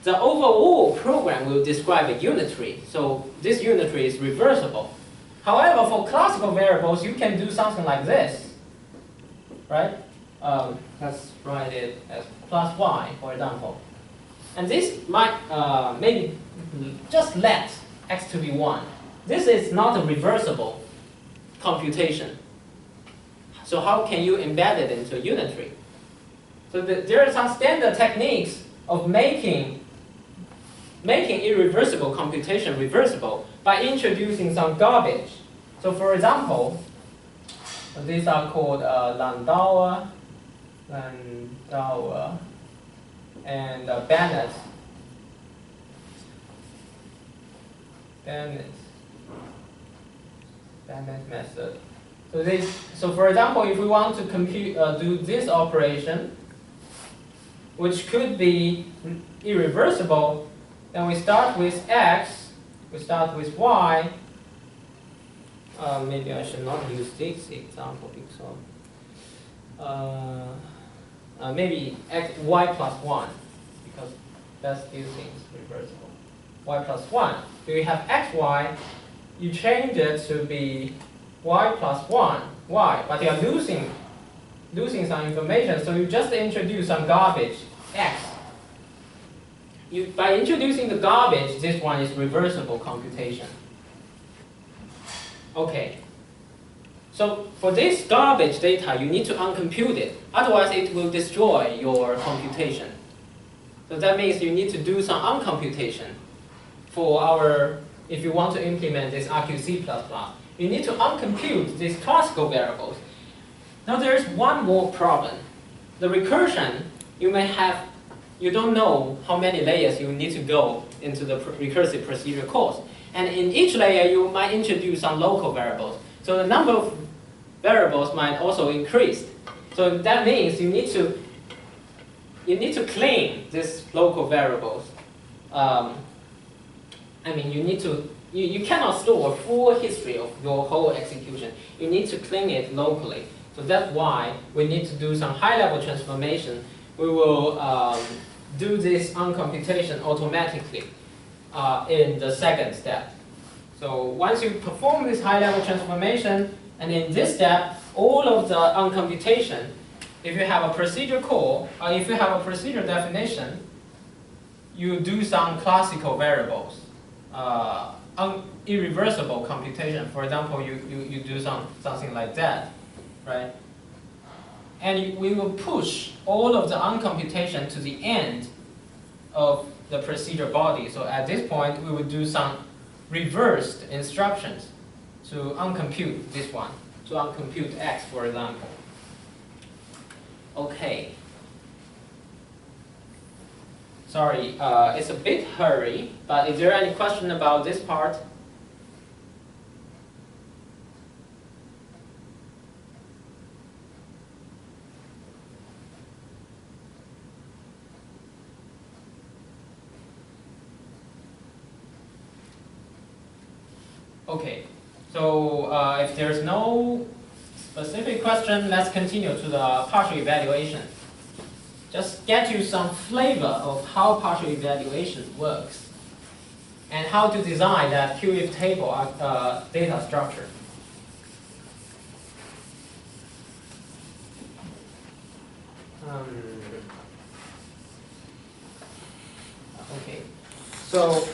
the overall program will describe a unitary, so this unitary is reversible. However, for classical variables, you can do something like this, right? Let's write it as plus y, for example. And this might maybe just let x to be 1. This is not a reversible computation. So how can you embed it into a unitary? So there are some standard techniques of making irreversible computation reversible by introducing some garbage. So for example, these are called Landauer, and Bennett method. So for example, if we want to do this operation, which could be irreversible, then we start with x, we start with y. Maybe I should not use this example because maybe y plus 1, because that still seems reversible. Y plus 1. So you have xy, you change it to be y plus 1, y, but you are losing some information, so you just introduce some garbage, x. By introducing the garbage, this one is reversible computation. Okay. So for this garbage data, you need to uncompute it. Otherwise, it will destroy your computation. So that means you need to do some uncomputation if you want to implement this RQC++. You need to uncompute these classical variables. Now there's one more problem. The recursion, you don't know how many layers you need to go into the recursive procedure course. And in each layer, you might introduce some local variables. So the number of variables might also increase. So that means you need to clean these local variables. You cannot store a full history of your whole execution. You need to clean it locally. So that's why we need to do some high-level transformation. We will do this uncomputation automatically in the second step. So once you perform this high-level transformation, and in this step, all of the uncomputation, if you have a procedure call, or if you have a procedure definition, you do some classical variables, irreversible computation. For example, you do something like that, right? And we will push all of the uncomputation to the end of the procedure body. So at this point, we will do some reversed instructions to uncompute this one, to uncompute x, for example. Okay. Sorry, it's a bit hurry, but is there any question about this part? Okay, so if there's no specific question, let's continue to the partial evaluation. Just get you some flavor of how partial evaluation works and how to design that QIF table data structure. Okay, so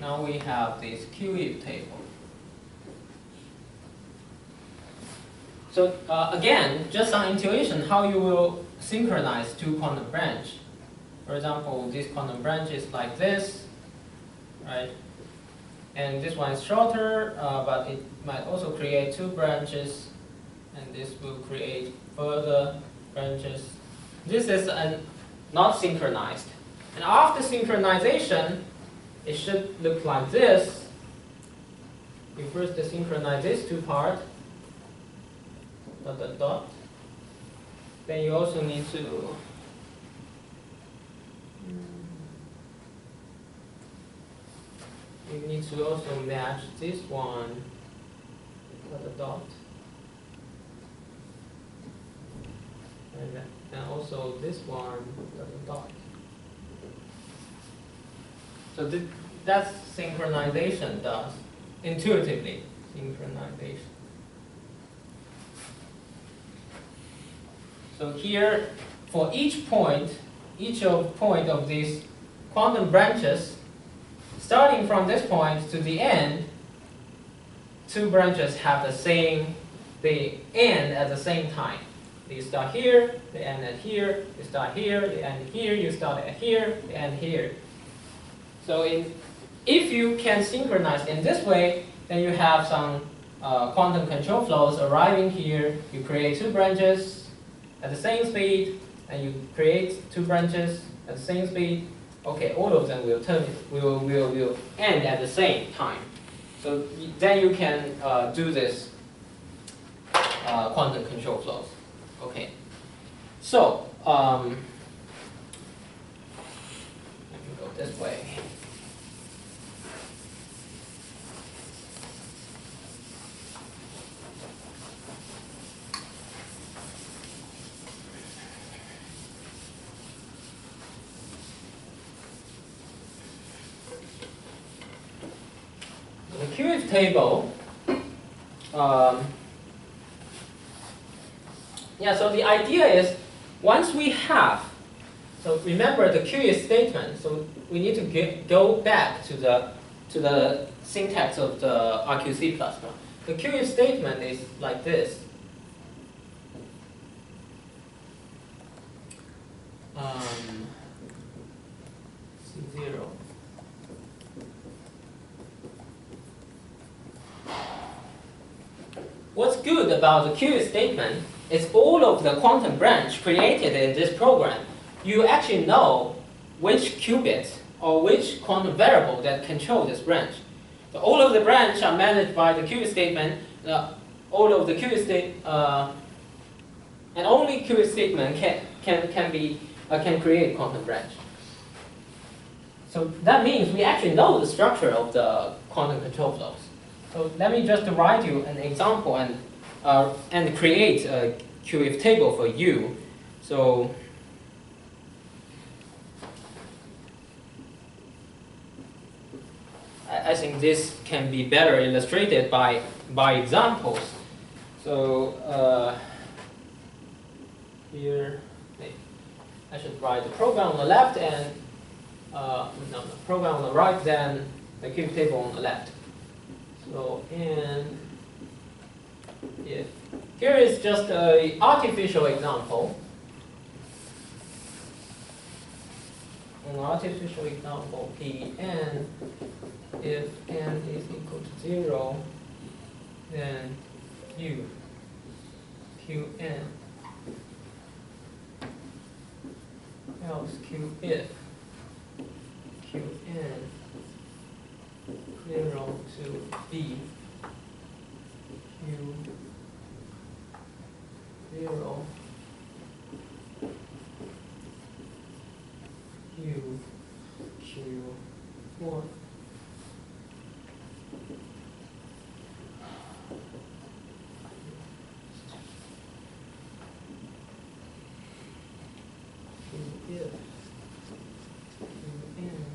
now we have this QIF table. So again, just some intuition how you will synchronize two quantum branch. For example, this quantum branch is like this, right? And this one is shorter, but it might also create two branches. and this will create further branches. This is not synchronized. And after synchronization, it should look like this. You first synchronize these two parts, dot, dot, dot. Then you also need to also match this one, dot, dot, dot. And also this one, dot, dot, dot. So that's synchronization does, intuitively, synchronization. So here, for each point of these quantum branches, starting from this point to the end, two branches have they end at the same time. You start here, they end at here, you start here, they end here, you start at here, they end here. So if you can synchronize in this way, then you have some quantum control flows arriving here. You create two branches at the same speed, and you create two branches at the same speed. Okay, all of them will end at the same time. So then you can do this quantum control flows. Okay, so let me go this way. The QF table. So the idea is, once we have, so remember the QF statement. So we need to go back to the syntax of the RQC plasma. The QF statement is like this. C0. What's good about the QF statement is all of the quantum branch created in this program, you actually know which qubit or which quantum variable that control this branch. So all of the branch are managed by the QF statement. All of the QF state and only QF statement can create quantum branch. So that means we actually know the structure of the quantum control flows. So let me just write you an example and create a QF table for you. So I think this can be better illustrated by examples. So here I should write the program on the left and the program on the right, then the QF table on the left. So and if here is just an artificial example. An artificial example, Pn, if n is equal to 0, then Qn else Q if Qn 0 to B Q 0 Q1. If Qn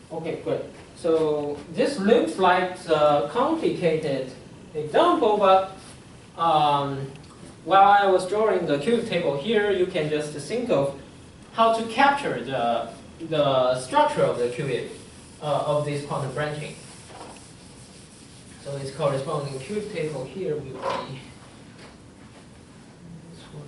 Okay, good. So this looks like a complicated example, but while I was drawing the cube table here, you can just think of how to capture the structure of the cube of this quantum branching. So its corresponding cube table here will be this one.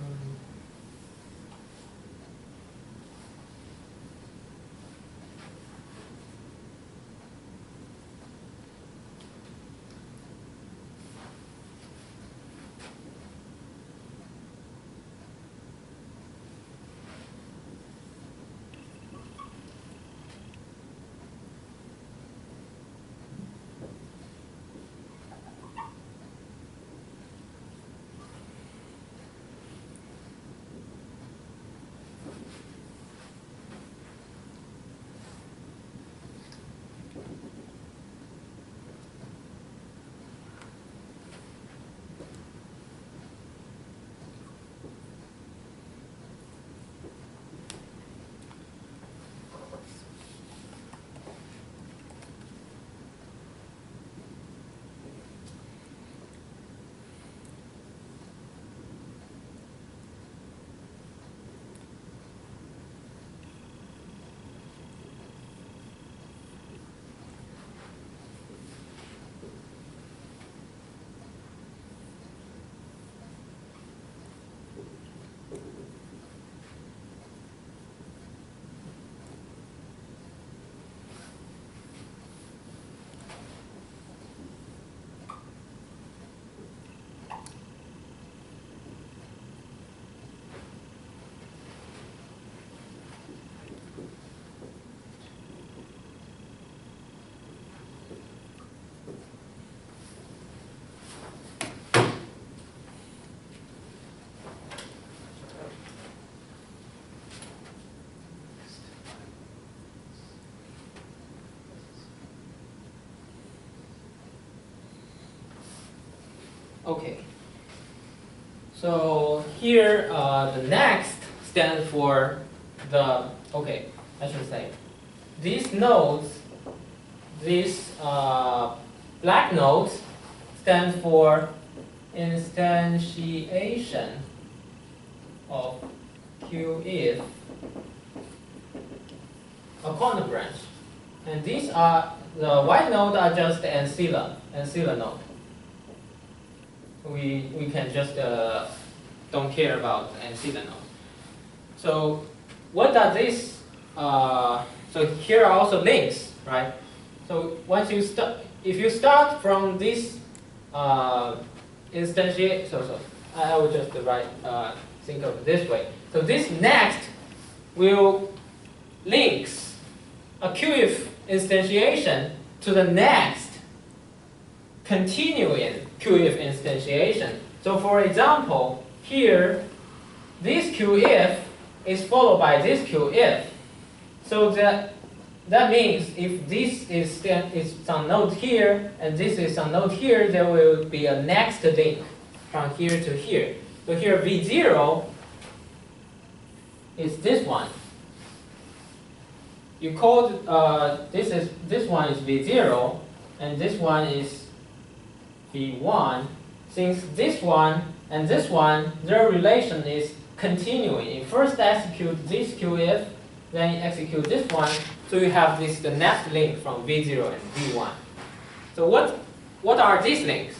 Okay. So here, the next stands for the, okay, I should say, these nodes, these black nodes stand for instantiation of Q if a quantum branch. And these are, the white node are just the ancilla node. We can just don't care about ancilla node. So what does this, so here are also links, right? So once you start, if you start from this instantiate, so I will just write, think of it this way. So this next will links a QF instantiation to the next continuing QF instantiation. So for example, here, this QF is followed by this QF. So that means if this is some node here and this is some node here, there will be a next link from here to here. So here V0 is this one. You call this one is V0 and this one is V1. Since this one and this one, their relation is continuing. You first execute this QF, then you execute this one, so you have the next link from V0 and V1. So what are these links?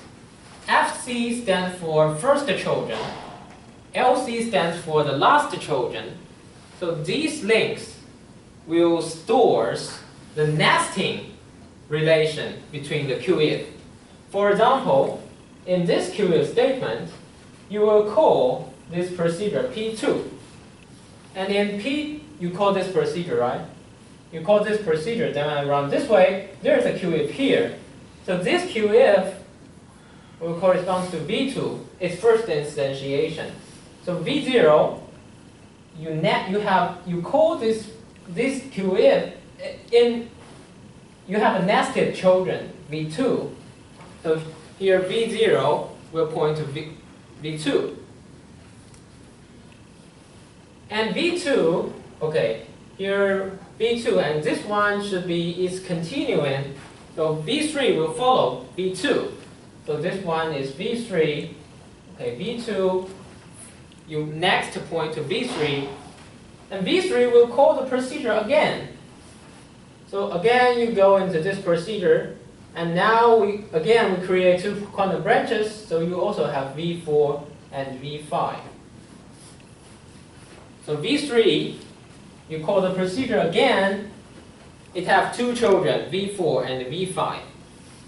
FC stands for first Trojan, LC stands for the last Trojan. So these links will store the nesting relation between the QF. For example, in this QF statement, you will call this procedure P2. And in P, you call this procedure, right? You call this procedure, then I run this way, there's a QF here. So this QF will correspond to V2, its first instantiation. So V0, you call this QF you have a nested children, V2. So here V0 will point to V2. And V2, okay, here V2, and this one should be is continuing. So V3 will follow V2. So this one is V3. Okay, V2. You next point to V3, and V3 will call the procedure again. So again, you go into this procedure, and now we create two quantum branches. So you also have V4 and V5. So V3, you call the procedure again. It has two children, V4 and V5,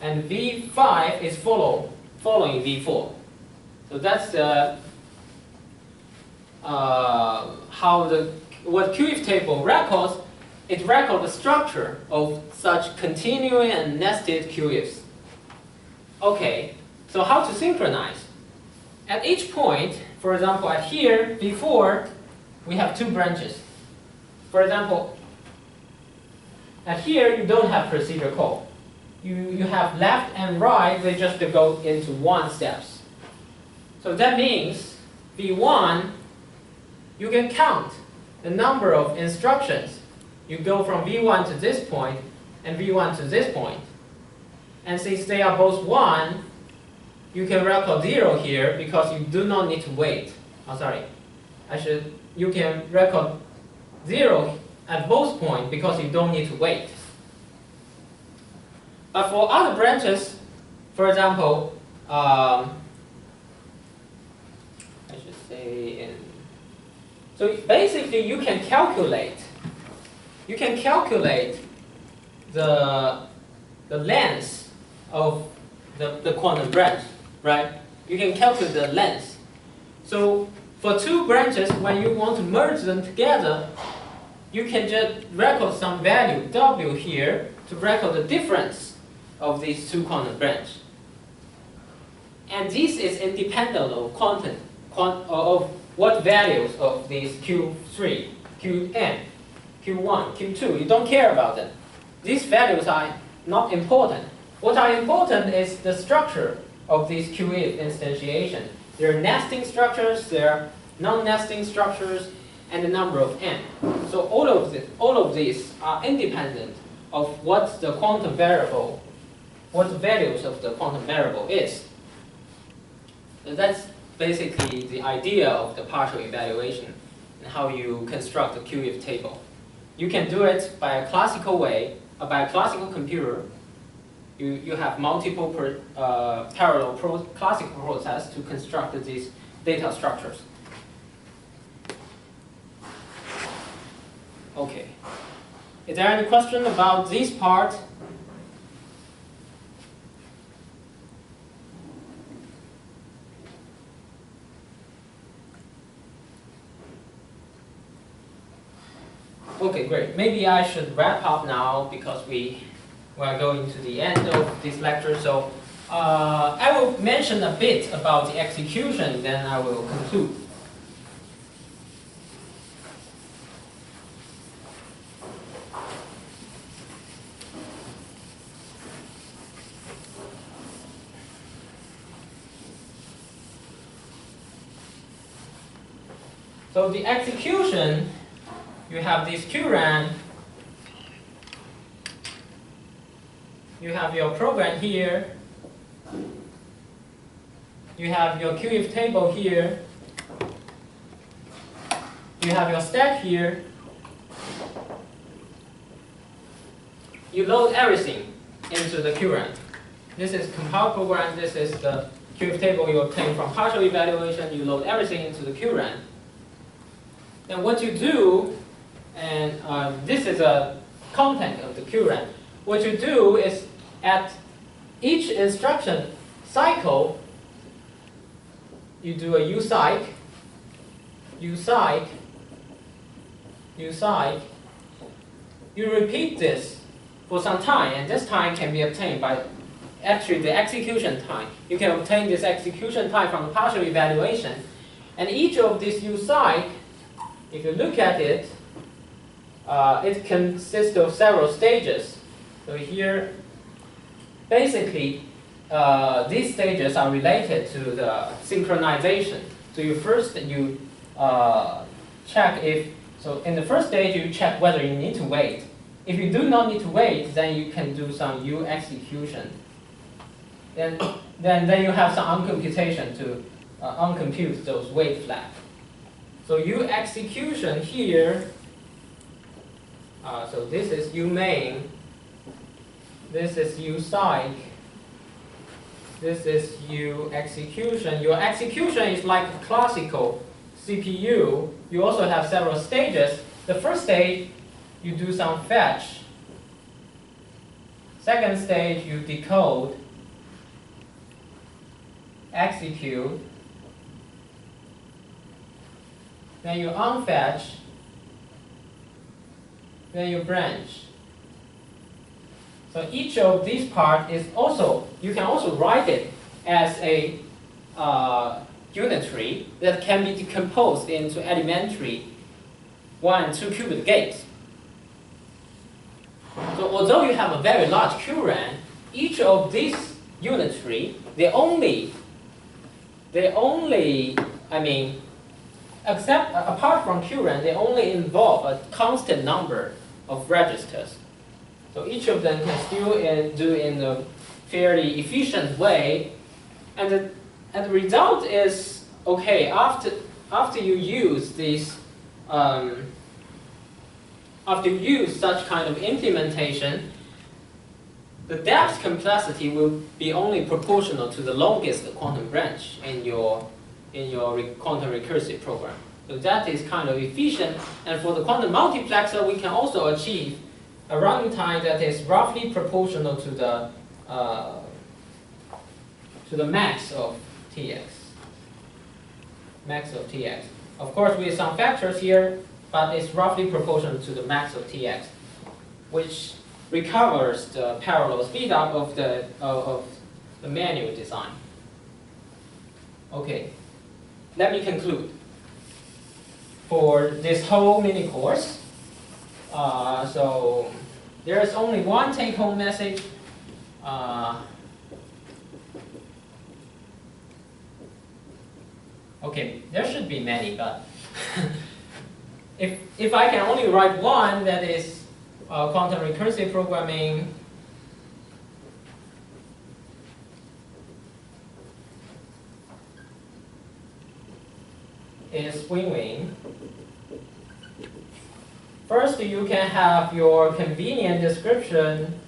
and V5 is following V4. So that's the what QF table records. It records the structure of such continuing and nested QFs. Okay, so how to synchronize? At each point, for example, at here, before, we have two branches. For example, at here, you don't have procedure call. You have left and right, they just go into one steps. So that means V1, you can count the number of instructions. You go from V1 to this point and V1 to this point. And since they are both 1, you can record 0 here because you do not need to wait. Oh, sorry. You can record 0 at both points because you don't need to wait. But for other branches, for example, I should say, so basically you can calculate the length of the quantum branch, right? You can calculate the length. So for two branches, when you want to merge them together, you can just record some value W here to record the difference of these two quantum branches. And this is independent of of what values of these Q3, Qn, Q1, Q2. You don't care about them. These values are not important. What are important is the structure of these QF instantiation. There are nesting structures, there are non-nesting structures, and the number of n. So all of these are independent of what the quantum variable, what the values of the quantum variable is. So that's basically the idea of the partial evaluation and how you construct the QF table. You can do it by a classical way, by a classical computer. You have multiple parallel classical process to construct these data structures. Okay. Is there any question about this part? Okay, great. Maybe I should wrap up now because we are going to the end of this lecture. So I will mention a bit about the execution, then I will conclude. So the execution, you have this QRAM, you have your program here, you have your QF table here, you have your stack here, you load everything into the QRAM. This is compile program, this is the QF table you obtain from partial evaluation, you load everything into the QRAM. And what you do, and this is a content of the QRAM. What you do is at each instruction cycle, you do a ucyc, you repeat this for some time, and this time can be obtained by actually the execution time. You can obtain this execution time from the partial evaluation, and each of these ucyc, if you look at it, it consists of several stages. So here, basically, these stages are related to the synchronization. So you first check if So in the first stage, you check whether you need to wait. If you do not need to wait, then you can do some U execution. Then you have some uncomputation to uncompute those wait flags. So U execution here, so this is U main, this is U psych, this is U execution. Your execution is like a classical CPU. You also have several stages. The first stage, you do some fetch. Second stage, you decode, execute. Then you unfetch. Then you branch. So each of these parts is also, you can also write it as a unitary that can be decomposed into elementary 1 and 2 qubit gates. So although you have a very large QRAM, each of these unitary, they only, apart from QRAM, they only involve a constant number of registers. So each of them can still do in a fairly efficient way, and the result is okay. After you use this, after you use such kind of implementation, the depth complexity will be only proportional to the longest quantum branch in your quantum recursive program. So that is kind of efficient, and for the quantum multiplexer, we can also achieve a runtime that is roughly proportional to the max of Tx. Max of Tx. Of course, with some factors here, but it's roughly proportional to the max of Tx, which recovers the parallel speedup of the manual design. Okay, let me conclude. For this whole mini course, so there is only one take-home message. Okay, there should be many, but if I can only write one, that is quantum recursive programming is win-win. First, you can have your convenient description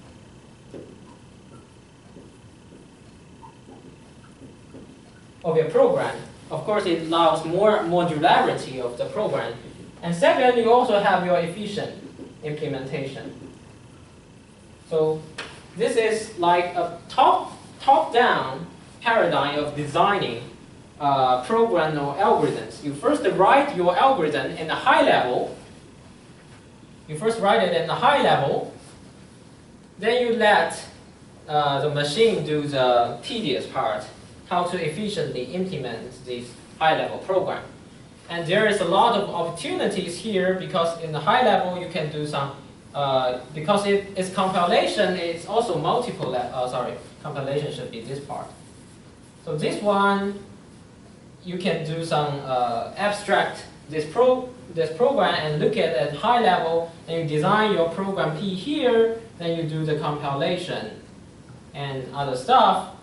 of your program. Of course, it allows more modularity of the program. And second, you also have your efficient implementation. So this is like a top-down paradigm of designing program or algorithms. You first write your algorithm in a high level. You first write it in a high level. Then you let the machine do the tedious part, how to efficiently implement this high-level program. And there is a lot of opportunities here because in the high level you can do some, because it's compilation, it's also multiple, compilation should be this part. So this one, you can do some abstract this program and look at it at high level, and you design your program P here, then you do the compilation and other stuff.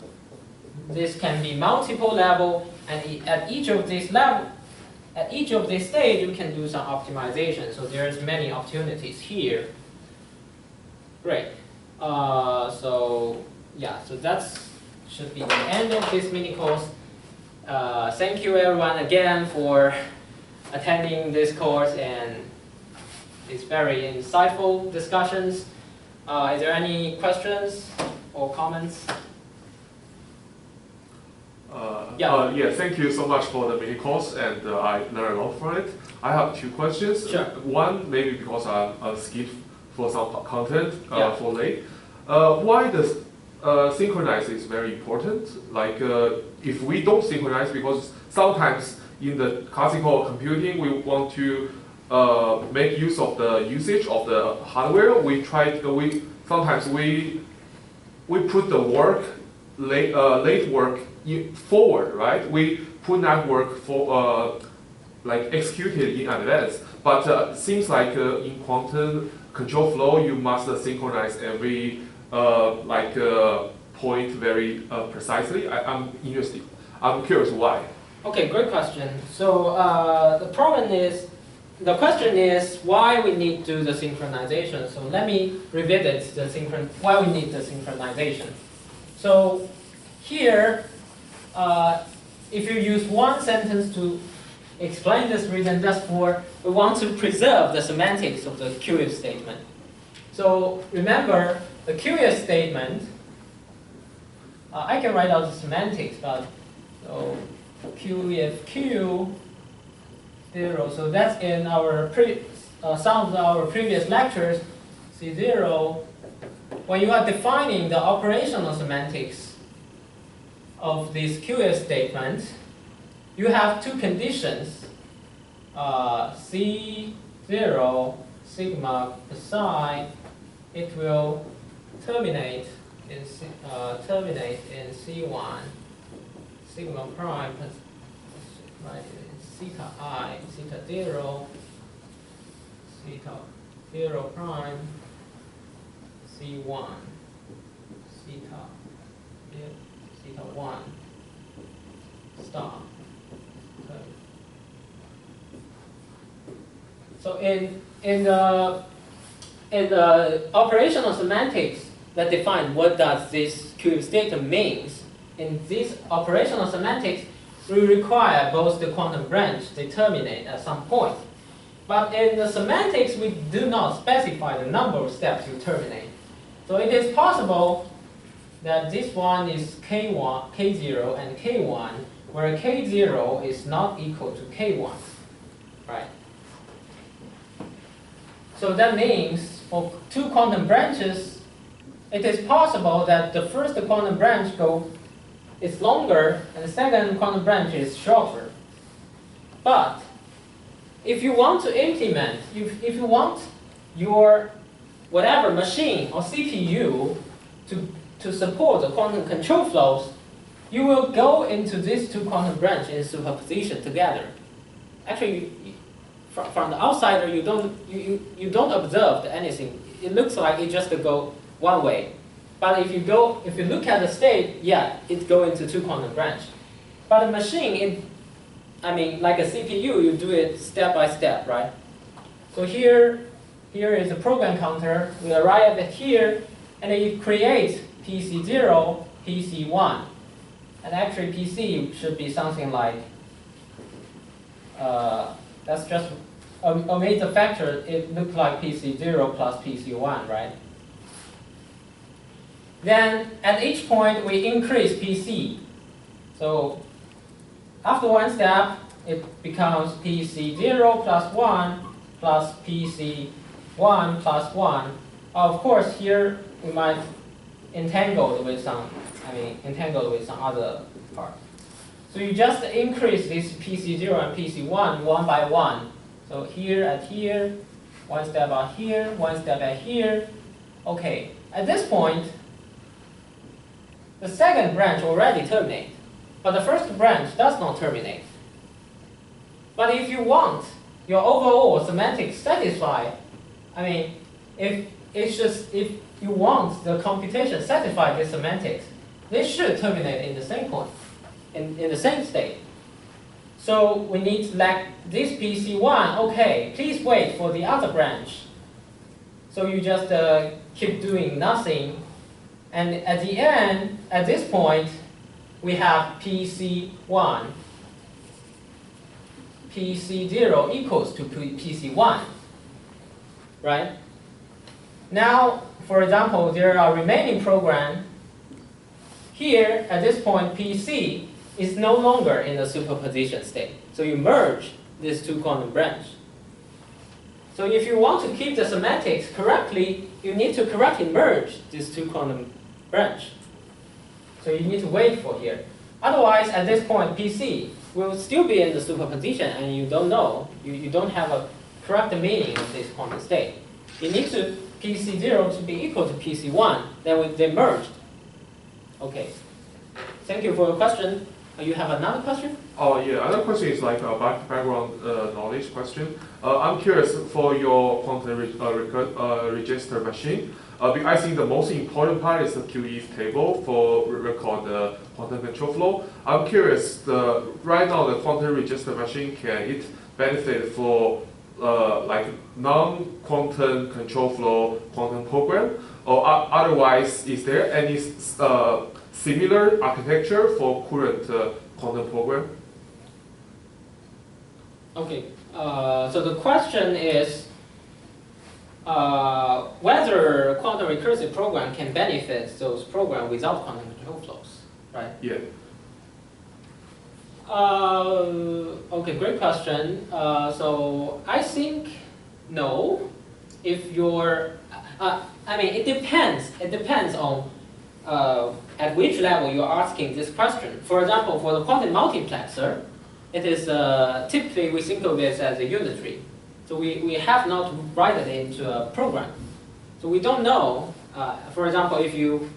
This can be multiple level, and at each of these stage, you can do some optimization. So there's many opportunities here. Great. So that should be the end of this mini course. Thank you everyone again for attending this course and these very insightful discussions. Is there any questions or comments? Yeah, thank you so much for the mini course, and I learned a lot from it. I have two questions. Sure. One, maybe because I skipped for some content for late. Why does synchronize is very important? Like if we don't synchronize, because sometimes in the classical computing we want to make use of the usage of the hardware. Sometimes we put the work late work forward, right? We put that work for like executed in advance. But it seems like in quantum control flow, you must synchronize every point very precisely. I'm interested. I'm curious why. Okay, great question. So the question is why we need to do the synchronization. So let me revisit why we need the synchronization. So here, if you use one sentence to explain this reason, just for we want to preserve the semantics of the QF statement. So remember the QF statement. I can write out the semantics, but so QF 0. So that's in our some of our previous lectures. C0. When you are defining the operational semantics of this QF statement, you have two conditions. C0 sigma psi, it will terminate in C1 sigma prime, right? Theta I, theta 0 prime, C1 theta 1 star. So in the operational semantics that define what does this QF statement means, in this operational semantics, we require both the quantum branch to terminate at some point. But in the semantics, we do not specify the number of steps you terminate. So it is possible that this one is K1, K0 and K1, where K0 is not equal to K1, right? So that means for two quantum branches, it is possible that the first quantum branch is longer and the second quantum branch is shorter. But if you want to implement, if you want your whatever machine or CPU to support the quantum control flows, you will go into these two quantum branches in superposition together. Actually, from the outsider, you don't observe anything. It looks like it just go one way. But if you look at the state, yeah, it go into two quantum branch. But a machine, like a CPU, you do it step by step, right? So here is a program counter. We arrive at here, and then you create PC0, PC1. And actually PC should be something like, that's just omit the factor, it looks like PC0 plus PC1, right? Then at each point we increase PC. So after one step, it becomes PC0 plus 1 plus PC1 plus 1. Of course, here we might entangle with some other part. So you just increase this PC0 and PC1 one by one. So here at here, one step out here, one step at here. Okay, at this point, the second branch already terminates, but the first branch does not terminate. But if you want your overall semantics satisfied, if you want the computation satisfy this semantics, they should terminate in the same point, in the same state. So we need to select this PC1, okay, please wait for the other branch. So you just keep doing nothing. And at the end, at this point, we have PC1. PC0 equals to PC1, right? Now, for example, there are remaining program. Here, at this point, PC is no longer in the superposition state. So you merge these two quantum branches. So if you want to keep the semantics correctly, you need to correctly merge these two quantum branches. So you need to wait for here. Otherwise, at this point, PC will still be in the superposition, and you don't know. You don't have a correct meaning of this quantum state. You need to PC0 to be equal to PC1. Then they merged. Okay. Thank you for your question. You have another question? Oh yeah, another question is like a background knowledge question. I'm curious for your quantum register machine. I think the most important part is the QEF table for record the quantum control flow. I'm curious, right now the quantum register machine, can it benefit for like non-quantum control flow quantum program, or otherwise is there any similar architecture for current quantum program? Okay, so the question is whether quantum recursive program can benefit those programs without quantum control flows, right? Yeah. Okay, great question. So I think no. If you're, I mean, it depends. It depends on at which level you're asking this question. For example, for the quantum multiplexer, it is typically we think of it as a unitary. So we have not write it into a program. So we don't know. For example, if you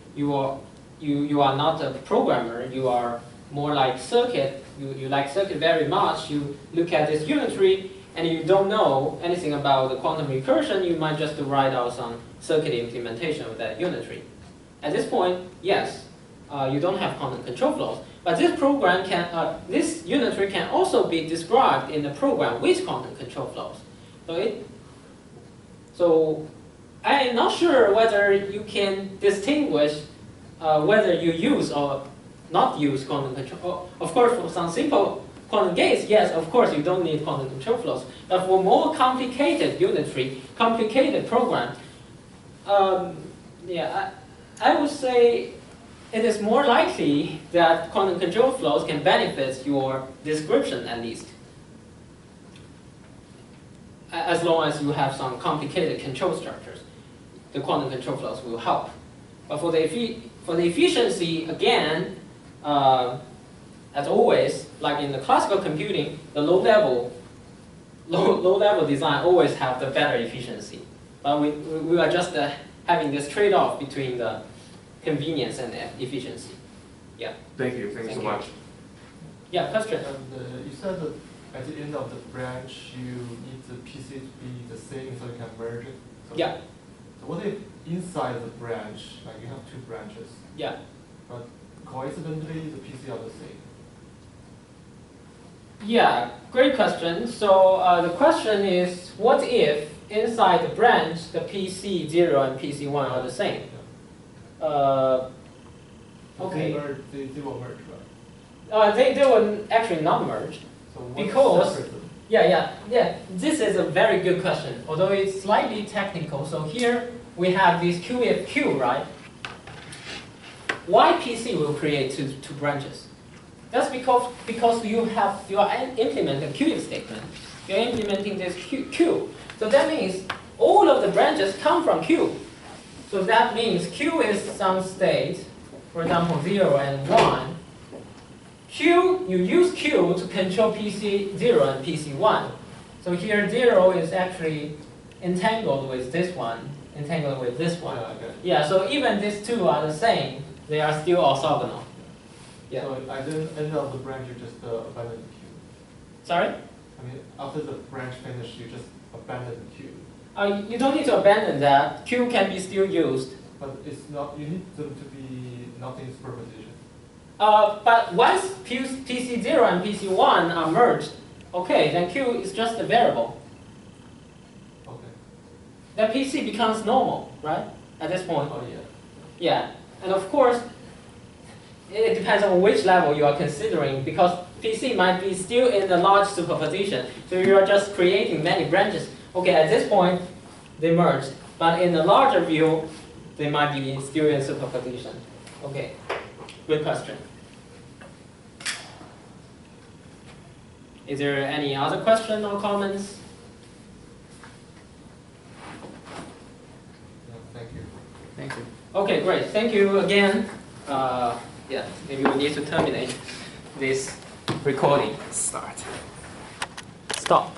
are not a programmer, you are more like circuit. You like circuit very much. You look at this unitary and you don't know anything about the quantum recursion. You might just write out some circuit implementation of that unitary. At this point, yes, you don't have quantum control flows. But this program can, this unitary can also be described in the program with quantum control flows. So I am not sure whether you can distinguish whether you use or not use quantum control. Of course, for some simple quantum gates, yes, of course you don't need quantum control flows. But for more complicated unitary, complicated programs, yeah, I would say it is more likely that quantum control flows can benefit your description at least, as long as you have some complicated control structures. The quantum control flows will help. But for the efficiency, again, as always, like in the classical computing, the low level design always have the better efficiency. But we are just having this trade-off between the convenience and efficiency. Yeah. Thank you. Thank you so much. Yeah, question. And you said that at the end of the branch, you need the PC to be the same so you can merge it. So Yeah. So what if inside the branch, like you have two branches, Yeah. but coincidentally the PC are the same? Yeah, great question. So the question is, what if inside the branch the PC0 and PC1 are the same? Okay. They will merge, right? They will actually not merge. So what Because- separates them? Yeah. This is a very good question, although it's slightly technical. So here we have this QFQ, right? Why PC will create two branches? That's because you are implementing a QF statement. You're implementing this Q. So that means all of the branches come from Q. So that means Q is some state, for example 0 and 1. You use Q to control PC0 and PC1. So here 0 is actually entangled with this one, entangled with this one. Yeah, okay. Yeah, so even these two are the same, they are still orthogonal. Yeah. So at the end of the branch, you just abandon the queue. Sorry? I mean, after the branch finished, you just abandon the queue. You don't need to abandon that. Q can be still used. But it's not, you need them to be not in superposition. But once PC0 and PC1 are merged, okay, then Q is just a variable. Okay. Then PC becomes normal, right? At this point. Oh, yeah. Yeah, and of course, it depends on which level you are considering, because PC might be still in the large superposition, so you are just creating many branches. Okay, at this point, they merged, but in the larger view, they might be still in superposition. Okay, good question. Is there any other question or comments? Yeah, thank you. Thank you. Okay, great. Thank you again. Yeah, maybe we need to terminate this recording. Start. Stop.